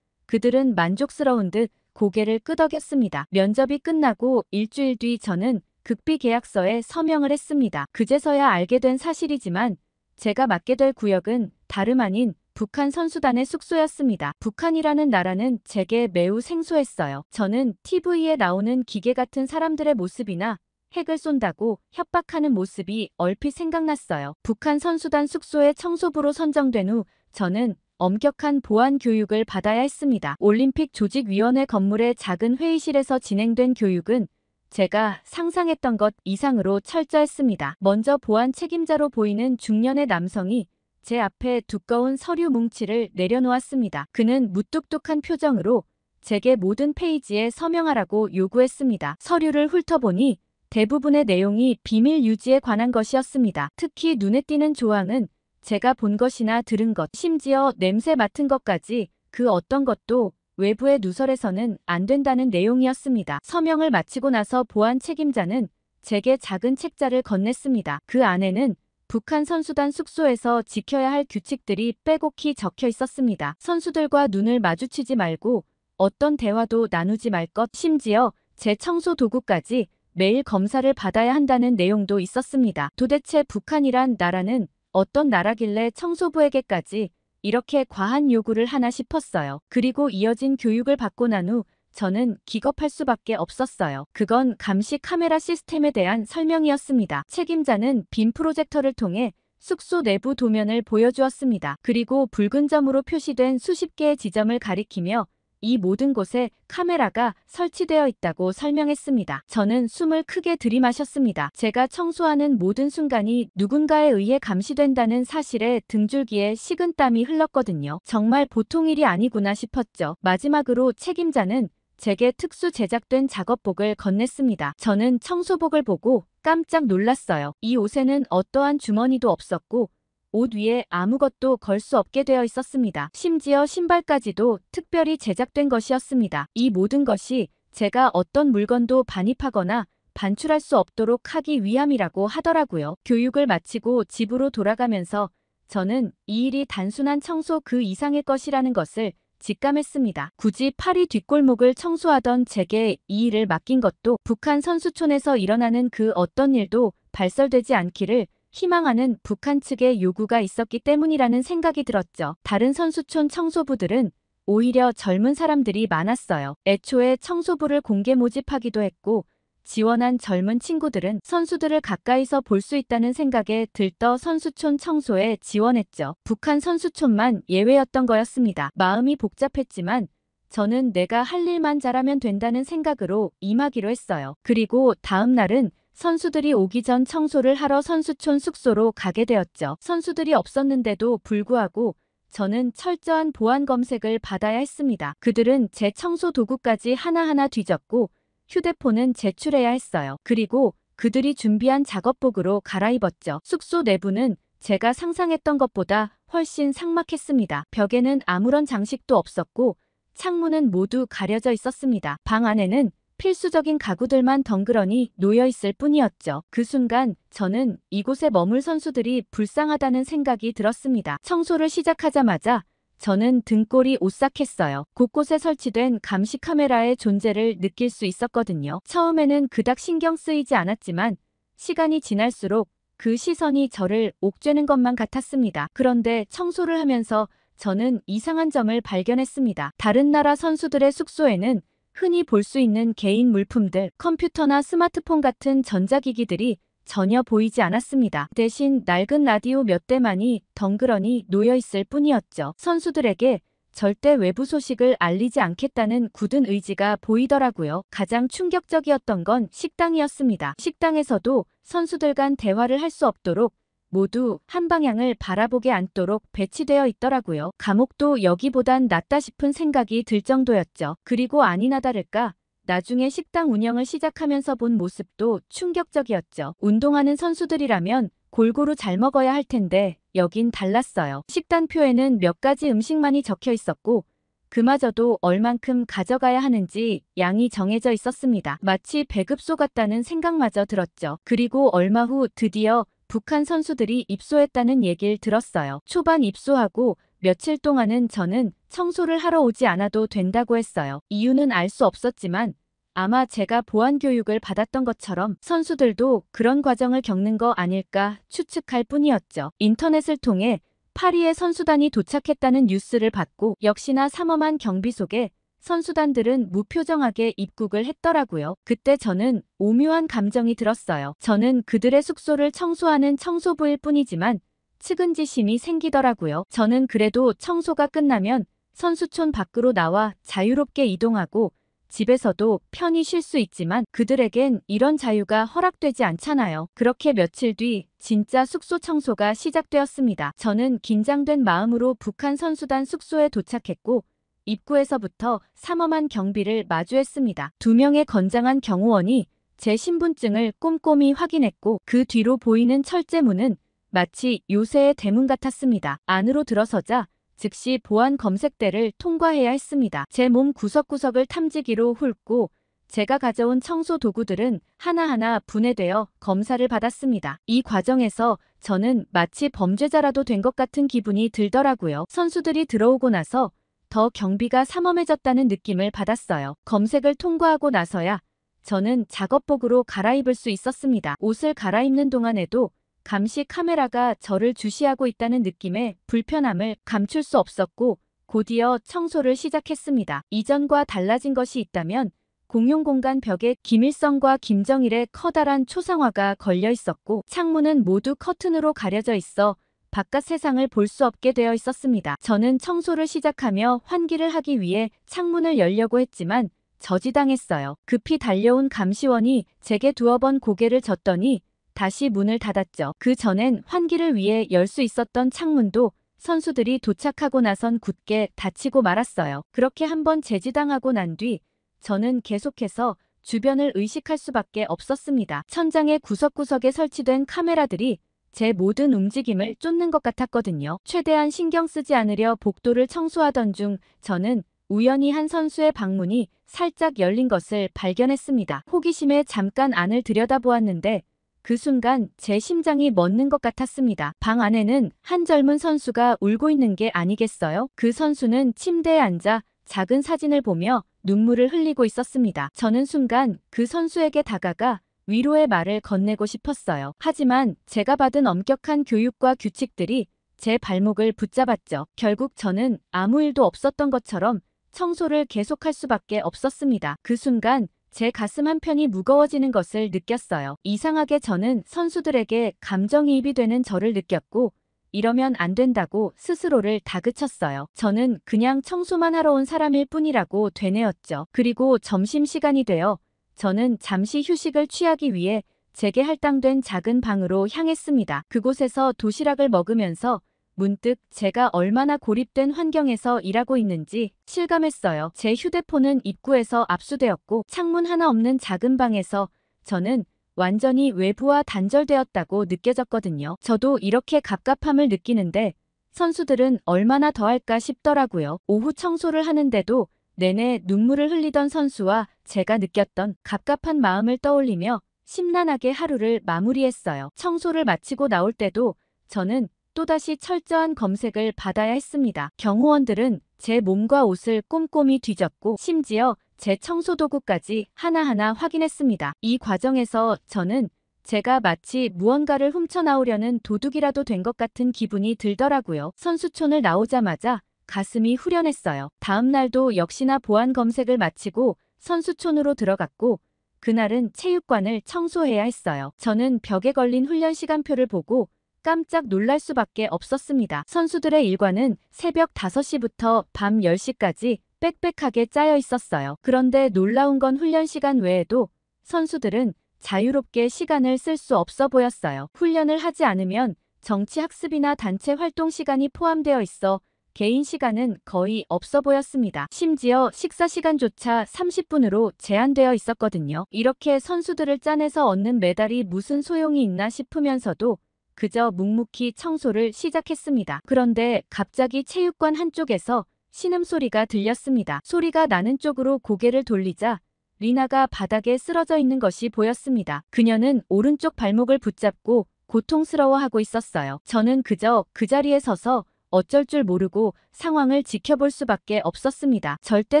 A: 그들은 만족스러운 듯 고개를 끄덕였습니다. 면접이 끝나고 일주일 뒤 저는 극비 계약서에 서명을 했습니다. 그제서야 알게 된 사실이지만 제가 맡게 될 구역은 다름 아닌 북한 선수단의 숙소였습니다. 북한이라는 나라는 제게 매우 생소했어요. 저는 TV에 나오는 기계 같은 사람들의 모습이나 핵을 쏜다고 협박하는 모습이 얼핏 생각났어요. 북한 선수단 숙소의 청소부로 선정된 후 저는 엄격한 보안 교육을 받아야 했습니다. 올림픽 조직위원회 건물의 작은 회의실에서 진행된 교육은 제가 상상했던 것 이상으로 철저했습니다. 먼저 보안 책임자로 보이는 중년의 남성이 제 앞에 두꺼운 서류 뭉치를 내려놓았습니다. 그는 무뚝뚝한 표정으로 제게 모든 페이지에 서명하라고 요구했습니다. 서류를 훑어보니 대부분의 내용이 비밀 유지에 관한 것이었습니다. 특히 눈에 띄는 조항은 제가 본 것이나 들은 것, 심지어 냄새 맡은 것까지 그 어떤 것도 외부에 누설해서는 안 된다는 내용이었습니다. 서명을 마치고 나서 보안 책임자는 제게 작은 책자를 건넸습니다. 그 안에는 북한 선수단 숙소에서 지켜야 할 규칙들이 빼곡히 적혀 있었습니다. 선수들과 눈을 마주치지 말고 어떤 대화도 나누지 말 것, 심지어 제 청소 도구까지 매일 검사를 받아야 한다는 내용도 있었습니다. 도대체 북한이란 나라는 어떤 나라길래 청소부에게까지 이렇게 과한 요구를 하나 싶었어요. 그리고 이어진 교육을 받고 난 후 저는 기겁할 수밖에 없었어요. 그건 감시 카메라 시스템에 대한 설명이었습니다. 책임자는 빔 프로젝터를 통해 숙소 내부 도면을 보여주었습니다. 그리고 붉은 점으로 표시된 수십 개의 지점을 가리키며 이 모든 곳에 카메라가 설치되어 있다고 설명했습니다. 저는 숨을 크게 들이마셨습니다. 제가 청소하는 모든 순간이 누군가에 의해 감시된다는 사실에 등줄기에 식은땀이 흘렀거든요. 정말 보통 일이 아니구나 싶었죠. 마지막으로 책임자는 제게 특수 제작된 작업복을 건넸습니다. 저는 청소복을 보고 깜짝 놀랐어요. 이 옷에는 어떠한 주머니도 없었고 옷 위에 아무것도 걸 수 없게 되어 있었습니다. 심지어 신발까지도 특별히 제작된 것이었습니다. 이 모든 것이 제가 어떤 물건도 반입하거나 반출할 수 없도록 하기 위함이라고 하더라고요. 교육을 마치고 집으로 돌아가면서 저는 이 일이 단순한 청소 그 이상의 것이라는 것을 직감했습니다. 굳이 파리 뒷골목을 청소하던 제게 이 일을 맡긴 것도 북한 선수촌에서 일어나는 그 어떤 일도 발설되지 않기를 희망하는 북한 측의 요구가 있었기 때문이라는 생각이 들었죠. 다른 선수촌 청소부들은 오히려 젊은 사람들이 많았어요. 애초에 청소부를 공개 모집하기도 했고 지원한 젊은 친구들은 선수들을 가까이서 볼 수 있다는 생각에 들떠 선수촌 청소에 지원했죠. 북한 선수촌만 예외였던 거였습니다. 마음이 복잡했지만 저는 내가 할 일만 잘하면 된다는 생각으로 임하기로 했어요. 그리고 다음 날은 선수들이 오기 전 청소를 하러 선수촌 숙소로 가게 되었죠. 선수들이 없었는데도 불구하고 저는 철저한 보안 검색을 받아야 했습니다. 그들은 제 청소 도구까지 하나하나 뒤졌고 휴대폰은 제출해야 했어요. 그리고 그들이 준비한 작업복으로 갈아입었죠. 숙소 내부는 제가 상상했던 것보다 훨씬 삭막했습니다. 벽에는 아무런 장식도 없었고 창문은 모두 가려져 있었습니다. 방 안에는 필수적인 가구들만 덩그러니 놓여있을 뿐이었죠. 그 순간 저는 이곳에 머물 선수들이 불쌍하다는 생각이 들었습니다. 청소를 시작하자마자 저는 등골이 오싹했어요. 곳곳에 설치된 감시 카메라의 존재를 느낄 수 있었거든요. 처음에는 그닥 신경 쓰이지 않았지만 시간이 지날수록 그 시선이 저를 옥죄는 것만 같았습니다. 그런데 청소를 하면서 저는 이상한 점을 발견했습니다. 다른 나라 선수들의 숙소에는 흔히 볼 수 있는 개인 물품들, 컴퓨터나 스마트폰 같은 전자기기들이 전혀 보이지 않았습니다. 대신 낡은 라디오 몇 대만이 덩그러니 놓여있을 뿐이었죠. 선수들에게 절대 외부 소식을 알리지 않겠다는 굳은 의지가 보이더라고요. 가장 충격적이었던 건 식당이었습니다. 식당에서도 선수들 간 대화를 할 수 없도록 모두 한 방향을 바라보게 앉도록 배치되어 있더라고요. 감옥도 여기보단 낫다 싶은 생각이 들 정도였죠. 그리고 아니나 다를까 나중에 식당 운영을 시작하면서 본 모습도 충격적이었죠. 운동하는 선수들이라면 골고루 잘 먹어야 할 텐데 여긴 달랐어요. 식단표에는 몇 가지 음식만이 적혀 있었고 그마저도 얼만큼 가져가야 하는지 양이 정해져 있었습니다. 마치 배급소 같다는 생각마저 들었죠. 그리고 얼마 후 드디어 북한 선수들이 입소했다는 얘기를 들었어요. 초반 입소하고 며칠 동안은 저는 청소를 하러 오지 않아도 된다고 했어요. 이유는 알 수 없었지만 아마 제가 보안 교육을 받았던 것처럼 선수들도 그런 과정을 겪는 거 아닐까 추측할 뿐이었죠. 인터넷을 통해 파리에 선수단이 도착했다는 뉴스를 받고 역시나 삼엄한 경비 속에 선수단들은 무표정하게 입국을 했더라고요. 그때 저는 오묘한 감정이 들었어요. 저는 그들의 숙소를 청소하는 청소부일 뿐이지만 측은지심이 생기더라고요. 저는 그래도 청소가 끝나면 선수촌 밖으로 나와 자유롭게 이동하고 집에서도 편히 쉴 수 있지만 그들에겐 이런 자유가 허락되지 않잖아요. 그렇게 며칠 뒤 진짜 숙소 청소가 시작되었습니다. 저는 긴장된 마음으로 북한 선수단 숙소에 도착했고 입구에서부터 삼엄한 경비를 마주했습니다. 2명의 건장한 경호원이 제 신분증을 꼼꼼히 확인했고 그 뒤로 보이는 철제문은 마치 요새의 대문 같았습니다. 안으로 들어서자 즉시 보안 검색대를 통과해야 했습니다. 제 몸 구석구석을 탐지기로 훑고 제가 가져온 청소 도구들은 하나하나 분해되어 검사를 받았습니다. 이 과정에서 저는 마치 범죄자라도 된 것 같은 기분이 들더라고요. 선수들이 들어오고 나서 더 경비가 삼엄해졌다는 느낌을 받았어요. 검색을 통과하고 나서야 저는 작업복으로 갈아입을 수 있었습니다. 옷을 갈아입는 동안에도 감시 카메라가 저를 주시하고 있다는 느낌에 불편함을 감출 수 없었고 곧이어 청소를 시작했습니다. 이전과 달라진 것이 있다면 공용 공간 벽에 김일성과 김정일의 커다란 초상화가 걸려 있었고 창문은 모두 커튼으로 가려져 있어 바깥 세상을 볼 수 없게 되어 있었습니다. 저는 청소를 시작하며 환기를 하기 위해 창문을 열려고 했지만 저지당했어요. 급히 달려온 감시원이 제게 2번 고개를 젓더니 다시 문을 닫았죠. 그 전엔 환기를 위해 열 수 있었던 창문도 선수들이 도착하고 나선 굳게 닫히고 말았어요. 그렇게 한번 제지당하고 난 뒤 저는 계속해서 주변을 의식할 수밖에 없었습니다. 천장의 구석구석에 설치된 카메라들이 제 모든 움직임을 쫓는 것 같았거든요. 최대한 신경 쓰지 않으려 복도를 청소하던 중 저는 우연히 한 선수의 방문이 살짝 열린 것을 발견했습니다. 호기심에 잠깐 안을 들여다보았는데 그 순간 제 심장이 멎는 것 같았습니다. 방 안에는 한 젊은 선수가 울고 있는 게 아니겠어요? 그 선수는 침대에 앉아 작은 사진을 보며 눈물을 흘리고 있었습니다. 저는 순간 그 선수에게 다가가 위로의 말을 건네고 싶었어요. 하지만 제가 받은 엄격한 교육과 규칙들이 제 발목을 붙잡았죠. 결국 저는 아무 일도 없었던 것처럼 청소를 계속할 수밖에 없었습니다. 그 순간 제 가슴 한편이 무거워지는 것을 느꼈어요. 이상하게 저는 선수들에게 감정이입이 되는 저를 느꼈고 이러면 안 된다고 스스로를 다그쳤어요. 저는 그냥 청소만 하러 온 사람일 뿐이라고 되뇌었죠. 그리고 점심시간이 되어 저는 잠시 휴식을 취하기 위해 제게 할당된 작은 방으로 향했습니다. 그곳에서 도시락을 먹으면서 문득 제가 얼마나 고립된 환경에서 일하고 있는지 실감했어요. 제 휴대폰은 입구에서 압수되었고 창문 하나 없는 작은 방에서 저는 완전히 외부와 단절되었다고 느껴졌거든요. 저도 이렇게 갑갑함을 느끼는데 선수들은 얼마나 더할까 싶더라고요. 오후 청소를 하는데도 내내 눈물을 흘리던 선수와 제가 느꼈던 갑갑한 마음을 떠올리며 심란하게 하루를 마무리했어요. 청소를 마치고 나올 때도 저는 또다시 철저한 검색을 받아야 했습니다. 경호원들은 제 몸과 옷을 꼼꼼히 뒤졌고 심지어 제 청소도구까지 하나하나 확인했습니다. 이 과정에서 저는 제가 마치 무언가를 훔쳐나오려는 도둑이라도 된 것 같은 기분이 들더라고요. 선수촌을 나오자마자 가슴이 후련했어요. 다음 날도 역시나 보안 검색을 마치고 선수촌으로 들어갔고 그날은 체육관을 청소해야 했어요. 저는 벽에 걸린 훈련 시간표를 보고 깜짝 놀랄 수밖에 없었습니다. 선수들의 일과는 새벽 5시부터 밤 10시까지 빽빽하게 짜여 있었어요. 그런데 놀라운 건 훈련 시간 외에도 선수들은 자유롭게 시간을 쓸 수 없어 보였어요. 훈련을 하지 않으면 정치 학습이나 단체 활동 시간이 포함되어 있어 개인 시간은 거의 없어 보였습니다. 심지어 식사 시간조차 30분으로 제한되어 있었거든요. 이렇게 선수들을 짜내서 얻는 메달이 무슨 소용이 있나 싶으면서도 그저 묵묵히 청소를 시작했습니다. 그런데 갑자기 체육관 한쪽에서 신음소리가 들렸습니다. 소리가 나는 쪽으로 고개를 돌리자 리나가 바닥에 쓰러져 있는 것이 보였습니다. 그녀는 오른쪽 발목을 붙잡고 고통스러워하고 있었어요. 저는 그저 그 자리에 서서 어쩔 줄 모르고 상황을 지켜볼 수밖에 없었습니다. 절대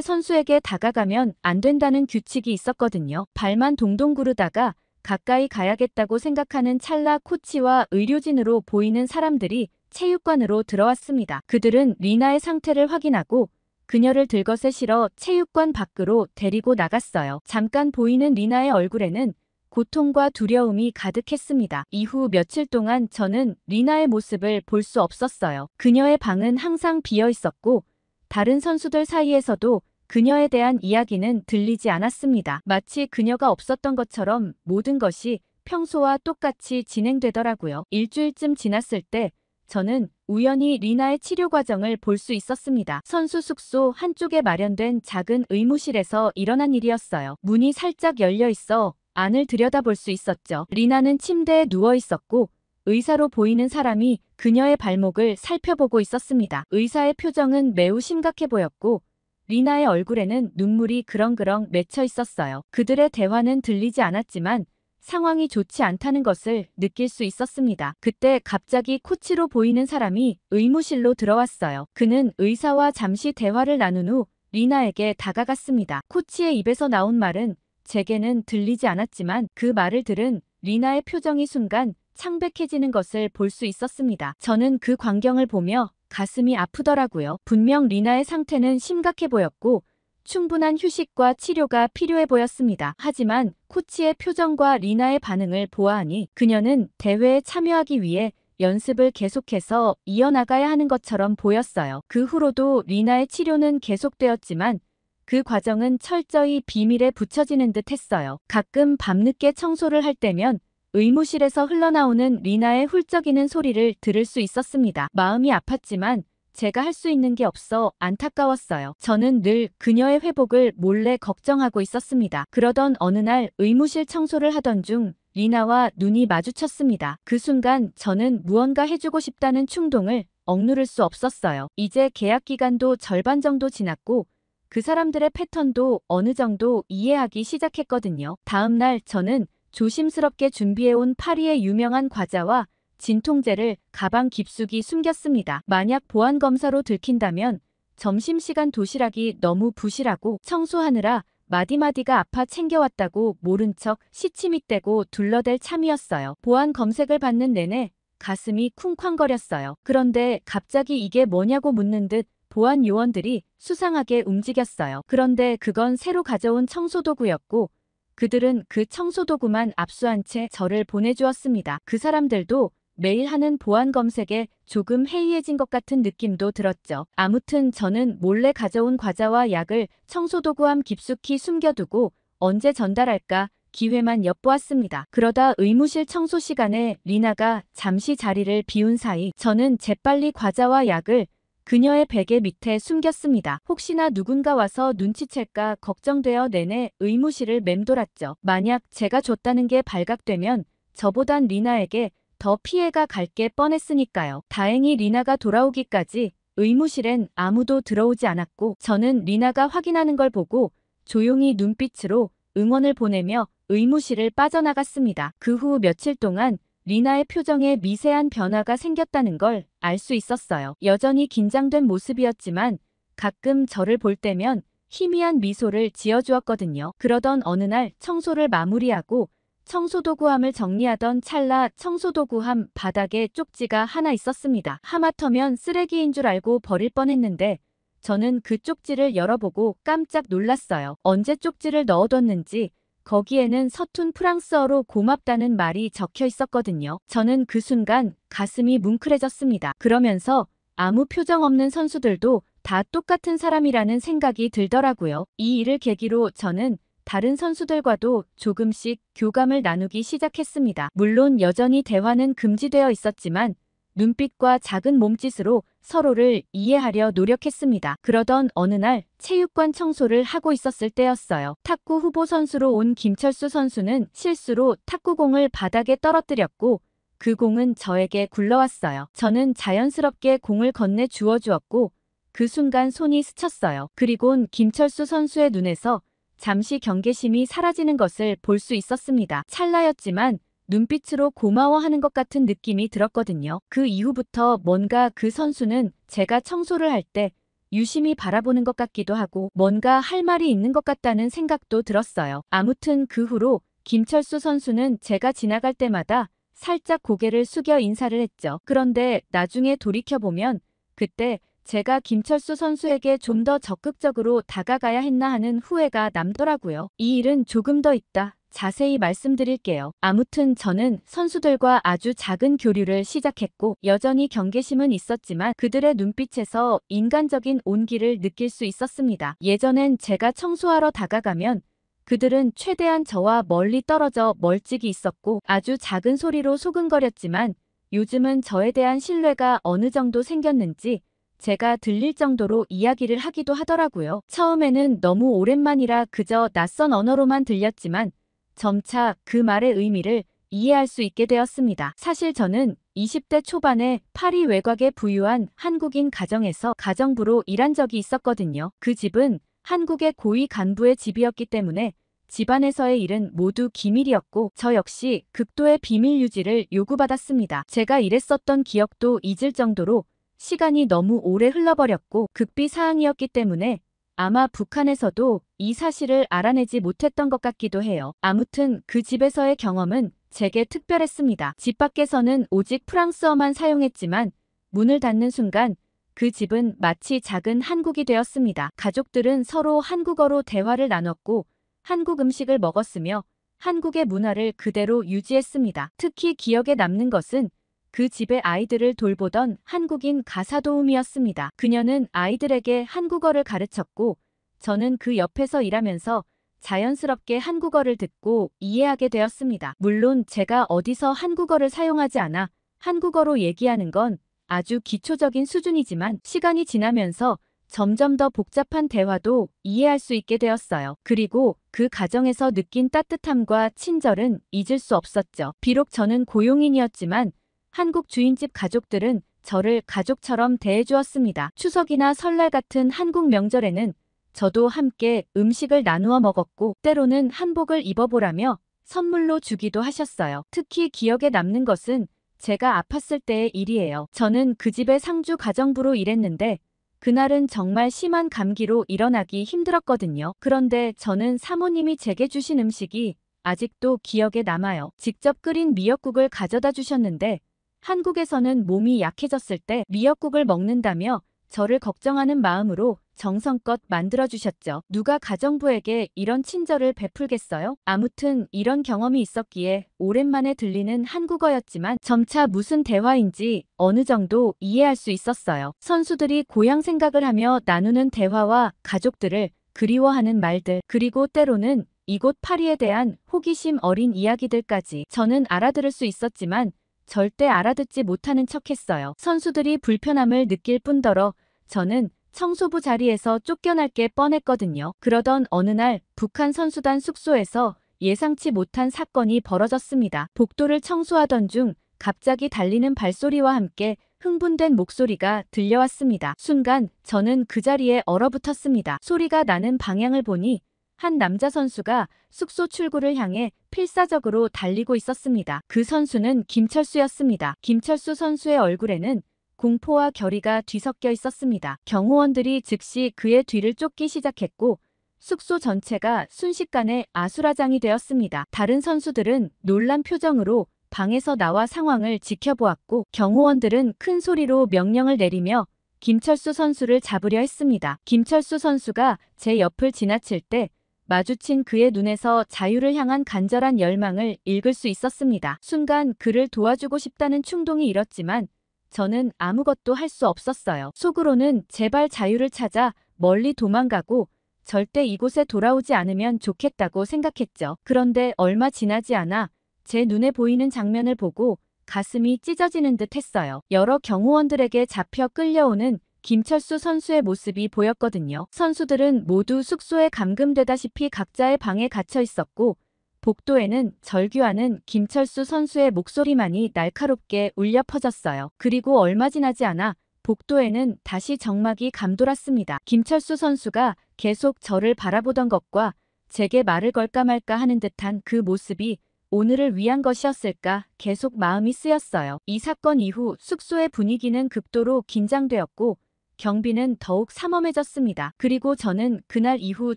A: 선수에게 다가가면 안 된다는 규칙이 있었거든요. 발만 동동 구르다가 가까이 가야겠다고 생각하는 찰나 코치와 의료진으로 보이는 사람들이 체육관으로 들어왔습니다. 그들은 리나의 상태를 확인하고 그녀를 들것에 실어 체육관 밖으로 데리고 나갔어요. 잠깐 보이는 리나의 얼굴에는 고통과 두려움이 가득했습니다. 이후 며칠 동안 저는 리나의 모습을 볼 수 없었어요. 그녀의 방은 항상 비어 있었고 다른 선수들 사이에서도 그녀에 대한 이야기는 들리지 않았습니다. 마치 그녀가 없었던 것처럼 모든 것이 평소와 똑같이 진행되더라고요. 일주일쯤 지났을 때 저는 우연히 리나의 치료 과정을 볼 수 있었습니다. 선수 숙소 한쪽에 마련된 작은 의무실에서 일어난 일이었어요. 문이 살짝 열려 있어 안을 들여다볼 수 있었죠. 리나는 침대에 누워 있었고 의사로 보이는 사람이 그녀의 발목을 살펴보고 있었습니다. 의사의 표정은 매우 심각해 보였고 리나의 얼굴에는 눈물이 그렁그렁 맺혀 있었어요. 그들의 대화는 들리지 않았지만 상황이 좋지 않다는 것을 느낄 수 있었습니다. 그때 갑자기 코치로 보이는 사람이 의무실로 들어왔어요. 그는 의사와 잠시 대화를 나눈 후 리나에게 다가갔습니다. 코치의 입에서 나온 말은 제게는 들리지 않았지만 그 말을 들은 리나의 표정이 순간 창백해지는 것을 볼 수 있었습니다. 저는 그 광경을 보며 가슴이 아프더라고요. 분명 리나의 상태는 심각해 보였고 충분한 휴식과 치료가 필요해 보였습니다. 하지만 코치의 표정과 리나의 반응을 보아하니 그녀는 대회에 참여하기 위해 연습을 계속해서 이어나가야 하는 것처럼 보였어요. 그 후로도 리나의 치료는 계속되었지만 그 과정은 철저히 비밀에 붙여지는 듯 했어요. 가끔 밤늦게 청소를 할 때면 의무실에서 흘러나오는 리나의 훌쩍이는 소리를 들을 수 있었습니다. 마음이 아팠지만 제가 할 수 있는 게 없어 안타까웠어요. 저는 늘 그녀의 회복을 몰래 걱정하고 있었습니다. 그러던 어느 날 의무실 청소를 하던 중 리나와 눈이 마주쳤습니다. 그 순간 저는 무언가 해주고 싶다는 충동을 억누를 수 없었어요. 이제 계약 기간도 절반 정도 지났고 그 사람들의 패턴도 어느 정도 이해하기 시작했거든요. 다음 날 저는 조심스럽게 준비해온 파리의 유명한 과자와 진통제를 가방 깊숙이 숨겼습니다. 만약 보안검사로 들킨다면 점심시간 도시락이 너무 부실하고 청소하느라 마디마디가 아파 챙겨왔다고 모른 척 시치밋대고 둘러댈 참이었어요. 보안 검색을 받는 내내 가슴이 쿵쾅거렸어요. 그런데 갑자기 이게 뭐냐고 묻는 듯 보안 요원들이 수상하게 움직였어요. 그런데 그건 새로 가져온 청소도구였고 그들은 그 청소도구만 압수한 채 저를 보내주었습니다. 그 사람들도 매일 하는 보안 검색에 조금 해이해진 것 같은 느낌도 들었죠. 아무튼 저는 몰래 가져온 과자와 약을 청소도구함 깊숙이 숨겨두고 언제 전달할까 기회만 엿보았습니다. 그러다 의무실 청소 시간에 리나가 잠시 자리를 비운 사이 저는 재빨리 과자와 약을 그녀의 베개 밑에 숨겼습니다. 혹시나 누군가 와서 눈치챌까 걱정되어 내내 의무실을 맴돌았죠. 만약 제가 줬다는 게 발각되면 저보단 리나에게 더 피해가 갈 게 뻔했으니까요. 다행히 리나가 돌아오기까지 의무실엔 아무도 들어오지 않았고 저는 리나가 확인하는 걸 보고 조용히 눈빛으로 응원을 보내며 의무실을 빠져나갔습니다. 그 후 며칠 동안 리나의 표정에 미세한 변화가 생겼다는 걸 알 수 있었어요. 여전히 긴장된 모습이었지만 가끔 저를 볼 때면 희미한 미소를 지어주었거든요. 그러던 어느 날 청소를 마무리하고 청소도구함을 정리하던 찰나 청소도구함 바닥에 쪽지가 하나 있었습니다. 하마터면 쓰레기인 줄 알고 버릴 뻔했는데 저는 그 쪽지를 열어보고 깜짝 놀랐어요. 언제 쪽지를 넣어뒀는지 거기에는 서툰 프랑스어로 고맙다는 말이 적혀 있었거든요. 저는 그 순간 가슴이 뭉클해졌습니다. 그러면서 아무 표정 없는 선수들도 다 똑같은 사람이라는 생각이 들더라고요. 이 일을 계기로 저는 다른 선수들과도 조금씩 교감을 나누기 시작했습니다. 물론 여전히 대화는 금지되어 있었지만 눈빛과 작은 몸짓으로 서로를 이해하려 노력했습니다. 그러던 어느 날 체육관 청소를 하고 있었을 때였어요. 탁구 후보 선수로 온 김철수 선수는 실수로 탁구공을 바닥에 떨어뜨렸고 그 공은 저에게 굴러왔어요. 저는 자연스럽게 공을 건네 주워주었고 그 순간 손이 스쳤어요. 그리곤 김철수 선수의 눈에서 잠시 경계심이 사라지는 것을 볼 수 있었습니다. 찰나였지만 눈빛으로 고마워하는 것 같은 느낌이 들었거든요. 그 이후부터 뭔가 그 선수는 제가 청소를 할 때 유심히 바라보는 것 같기도 하고 뭔가 할 말이 있는 것 같다는 생각도 들었어요. 아무튼 그 후로 김철수 선수는 제가 지나갈 때마다 살짝 고개를 숙여 인사를 했죠. 그런데 나중에 돌이켜보면 그때 제가 김철수 선수에게 좀 더 적극적으로 다가가야 했나 하는 후회가 남더라고요. 이 일은 조금 더 있다 자세히 말씀드릴게요. 아무튼 저는 선수들과 아주 작은 교류를 시작했고 여전히 경계심은 있었지만 그들의 눈빛에서 인간적인 온기를 느낄 수 있었습니다. 예전엔 제가 청소하러 다가가면 그들은 최대한 저와 멀리 떨어져 멀찍이 있었고 아주 작은 소리로 소근거렸지만 요즘은 저에 대한 신뢰가 어느 정도 생겼는지 제가 들릴 정도로 이야기를 하기도 하더라고요. 처음에는 너무 오랜만이라 그저 낯선 언어로만 들렸지만 점차 그 말의 의미를 이해할 수 있게 되었습니다. 사실 저는 20대 초반에 파리 외곽에 부유한 한국인 가정에서 가정부로 일한 적이 있었거든요. 그 집은 한국의 고위 간부의 집이었기 때문에 집안에서의 일은 모두 기밀이었고 저 역시 극도의 비밀 유지를 요구받았습니다. 제가 일했었던 기억도 잊을 정도로 시간이 너무 오래 흘러버렸고 극비 사항이었기 때문에 아마 북한에서도 이 사실을 알아내지 못했던 것 같기도 해요. 아무튼 그 집에서의 경험은 제게 특별했습니다. 집 밖에서는 오직 프랑스어만 사용했지만 문을 닫는 순간 그 집은 마치 작은 한국이 되었습니다. 가족들은 서로 한국어로 대화를 나눴고 한국 음식을 먹었으며 한국의 문화를 그대로 유지했습니다. 특히 기억에 남는 것은 그 집의 아이들을 돌보던 한국인 가사도우미였습니다. 그녀는 아이들에게 한국어를 가르쳤고 저는 그 옆에서 일하면서 자연스럽게 한국어를 듣고 이해하게 되었습니다. 물론 제가 어디서 한국어를 사용하지 않아 한국어로 얘기하는 건 아주 기초적인 수준이지만 시간이 지나면서 점점 더 복잡한 대화도 이해할 수 있게 되었어요. 그리고 그 가정에서 느낀 따뜻함과 친절은 잊을 수 없었죠. 비록 저는 고용인이었지만 한국 주인집 가족들은 저를 가족처럼 대해주었습니다. 추석이나 설날 같은 한국 명절에는 저도 함께 음식을 나누어 먹었고 때로는 한복을 입어보라며 선물로 주기도 하셨어요. 특히 기억에 남는 것은 제가 아팠을 때의 일이에요. 저는 그 집의 상주 가정부로 일했는데 그날은 정말 심한 감기로 일어나기 힘들었거든요. 그런데 저는 사모님이 제게 주신 음식이 아직도 기억에 남아요. 직접 끓인 미역국을 가져다 주셨는데 한국에서는 몸이 약해졌을 때 미역국을 먹는다며 저를 걱정하는 마음으로 정성껏 만들어주셨죠. 누가 가정부에게 이런 친절을 베풀겠어요? 아무튼 이런 경험이 있었기에 오랜만에 들리는 한국어였지만 점차 무슨 대화인지 어느 정도 이해할 수 있었어요. 선수들이 고향 생각을 하며 나누는 대화와 가족들을 그리워하는 말들, 그리고 때로는 이곳 파리에 대한 호기심 어린 이야기들까지 저는 알아들을 수 있었지만 절대 알아듣지 못하는 척했어요. 선수들이 불편함을 느낄 뿐더러 저는 청소부 자리에서 쫓겨날 게 뻔했거든요. 그러던 어느 날 북한 선수단 숙소에서 예상치 못한 사건이 벌어졌습니다. 복도를 청소하던 중 갑자기 달리는 발소리와 함께 흥분된 목소리가 들려왔습니다. 순간 저는 그 자리에 얼어붙었습니다. 소리가 나는 방향을 보니 한 남자 선수가 숙소 출구를 향해 필사적으로 달리고 있었습니다. 그 선수는 김철수였습니다. 김철수 선수의 얼굴에는 공포와 결의가 뒤섞여 있었습니다. 경호원들이 즉시 그의 뒤를 쫓기 시작했고 숙소 전체가 순식간에 아수라장이 되었습니다. 다른 선수들은 놀란 표정으로 방에서 나와 상황을 지켜보았고 경호원들은 큰 소리로 명령을 내리며 김철수 선수를 잡으려 했습니다. 김철수 선수가 제 옆을 지나칠 때 마주친 그의 눈에서 자유를 향한 간절한 열망을 읽을 수 있었습니다. 순간 그를 도와주고 싶다는 충동이 일었지만 저는 아무것도 할 수 없었어요. 속으로는 제발 자유를 찾아 멀리 도망가고 절대 이곳에 돌아오지 않으면 좋겠다고 생각했죠. 그런데 얼마 지나지 않아 제 눈에 보이는 장면을 보고 가슴이 찢어지는 듯 했어요. 여러 경호원들에게 잡혀 끌려오는 김철수 선수의 모습이 보였거든요. 선수들은 모두 숙소에 감금되다시피 각자의 방에 갇혀 있었고 복도에는 절규하는 김철수 선수의 목소리만이 날카롭게 울려 퍼졌어요. 그리고 얼마 지나지 않아 복도에는 다시 정막이 감돌았습니다. 김철수 선수가 계속 저를 바라보던 것과 제게 말을 걸까 말까 하는 듯한 그 모습이 오늘을 위한 것이었을까 계속 마음이 쓰였어요. 이 사건 이후 숙소의 분위기는 극도로 긴장되었고 경비는 더욱 삼엄해졌습니다. 그리고 저는 그날 이후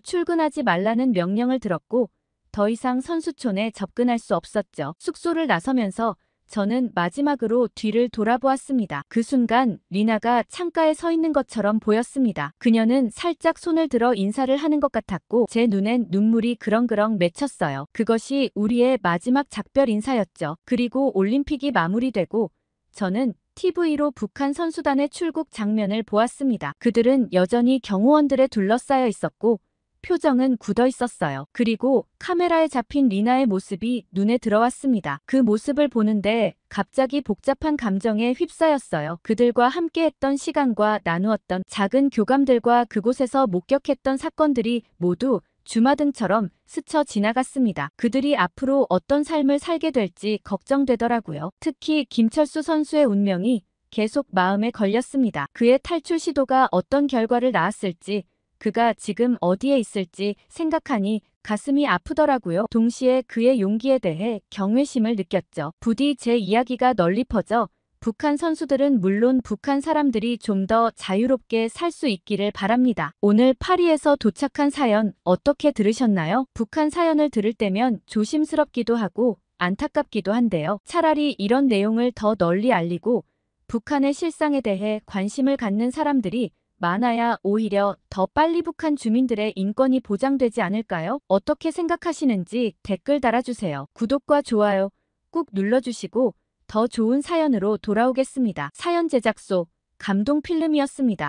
A: 출근하지 말라는 명령을 들었고 더 이상 선수촌에 접근할 수 없었죠. 숙소를 나서면서 저는 마지막으로 뒤를 돌아보았습니다. 그 순간 리나가 창가에 서 있는 것처럼 보였습니다. 그녀는 살짝 손을 들어 인사를 하는 것 같았고 제 눈엔 눈물이 그렁그렁 맺혔어요. 그것이 우리의 마지막 작별 인사였죠. 그리고 올림픽이 마무리되고 저는 TV로 북한 선수단의 출국 장면을 보았습니다. 그들은 여전히 경호원들에 둘러싸여 있었고 표정은 굳어 있었어요. 그리고 카메라에 잡힌 리나의 모습이 눈에 들어왔습니다. 그 모습을 보는데 갑자기 복잡한 감정에 휩싸였어요. 그들과 함께했던 시간과 나누었던 작은 교감들과 그곳에서 목격했던 사건들이 모두 주마등처럼 스쳐 지나갔습니다. 그들이 앞으로 어떤 삶을 살게 될지 걱정되더라고요. 특히 김철수 선수의 운명이 계속 마음에 걸렸습니다. 그의 탈출 시도가 어떤 결과를 낳았을지, 그가 지금 어디에 있을지 생각하니 가슴이 아프더라고요. 동시에 그의 용기에 대해 경외심을 느꼈죠. 부디 제 이야기가 널리 퍼져 북한 선수들은 물론 북한 사람들이 좀 더 자유롭게 살 수 있기를 바랍니다. 오늘 파리에서 도착한 사연 어떻게 들으셨나요? 북한 사연을 들을 때면 조심스럽기도 하고 안타깝기도 한데요. 차라리 이런 내용을 더 널리 알리고 북한의 실상에 대해 관심을 갖는 사람들이 많아야 오히려 더 빨리 북한 주민들의 인권이 보장되지 않을까요? 어떻게 생각하시는지 댓글 달아주세요. 구독과 좋아요 꾹 눌러주시고 더 좋은 사연으로 돌아오겠습니다. 사연 제작소 감동필름이었습니다.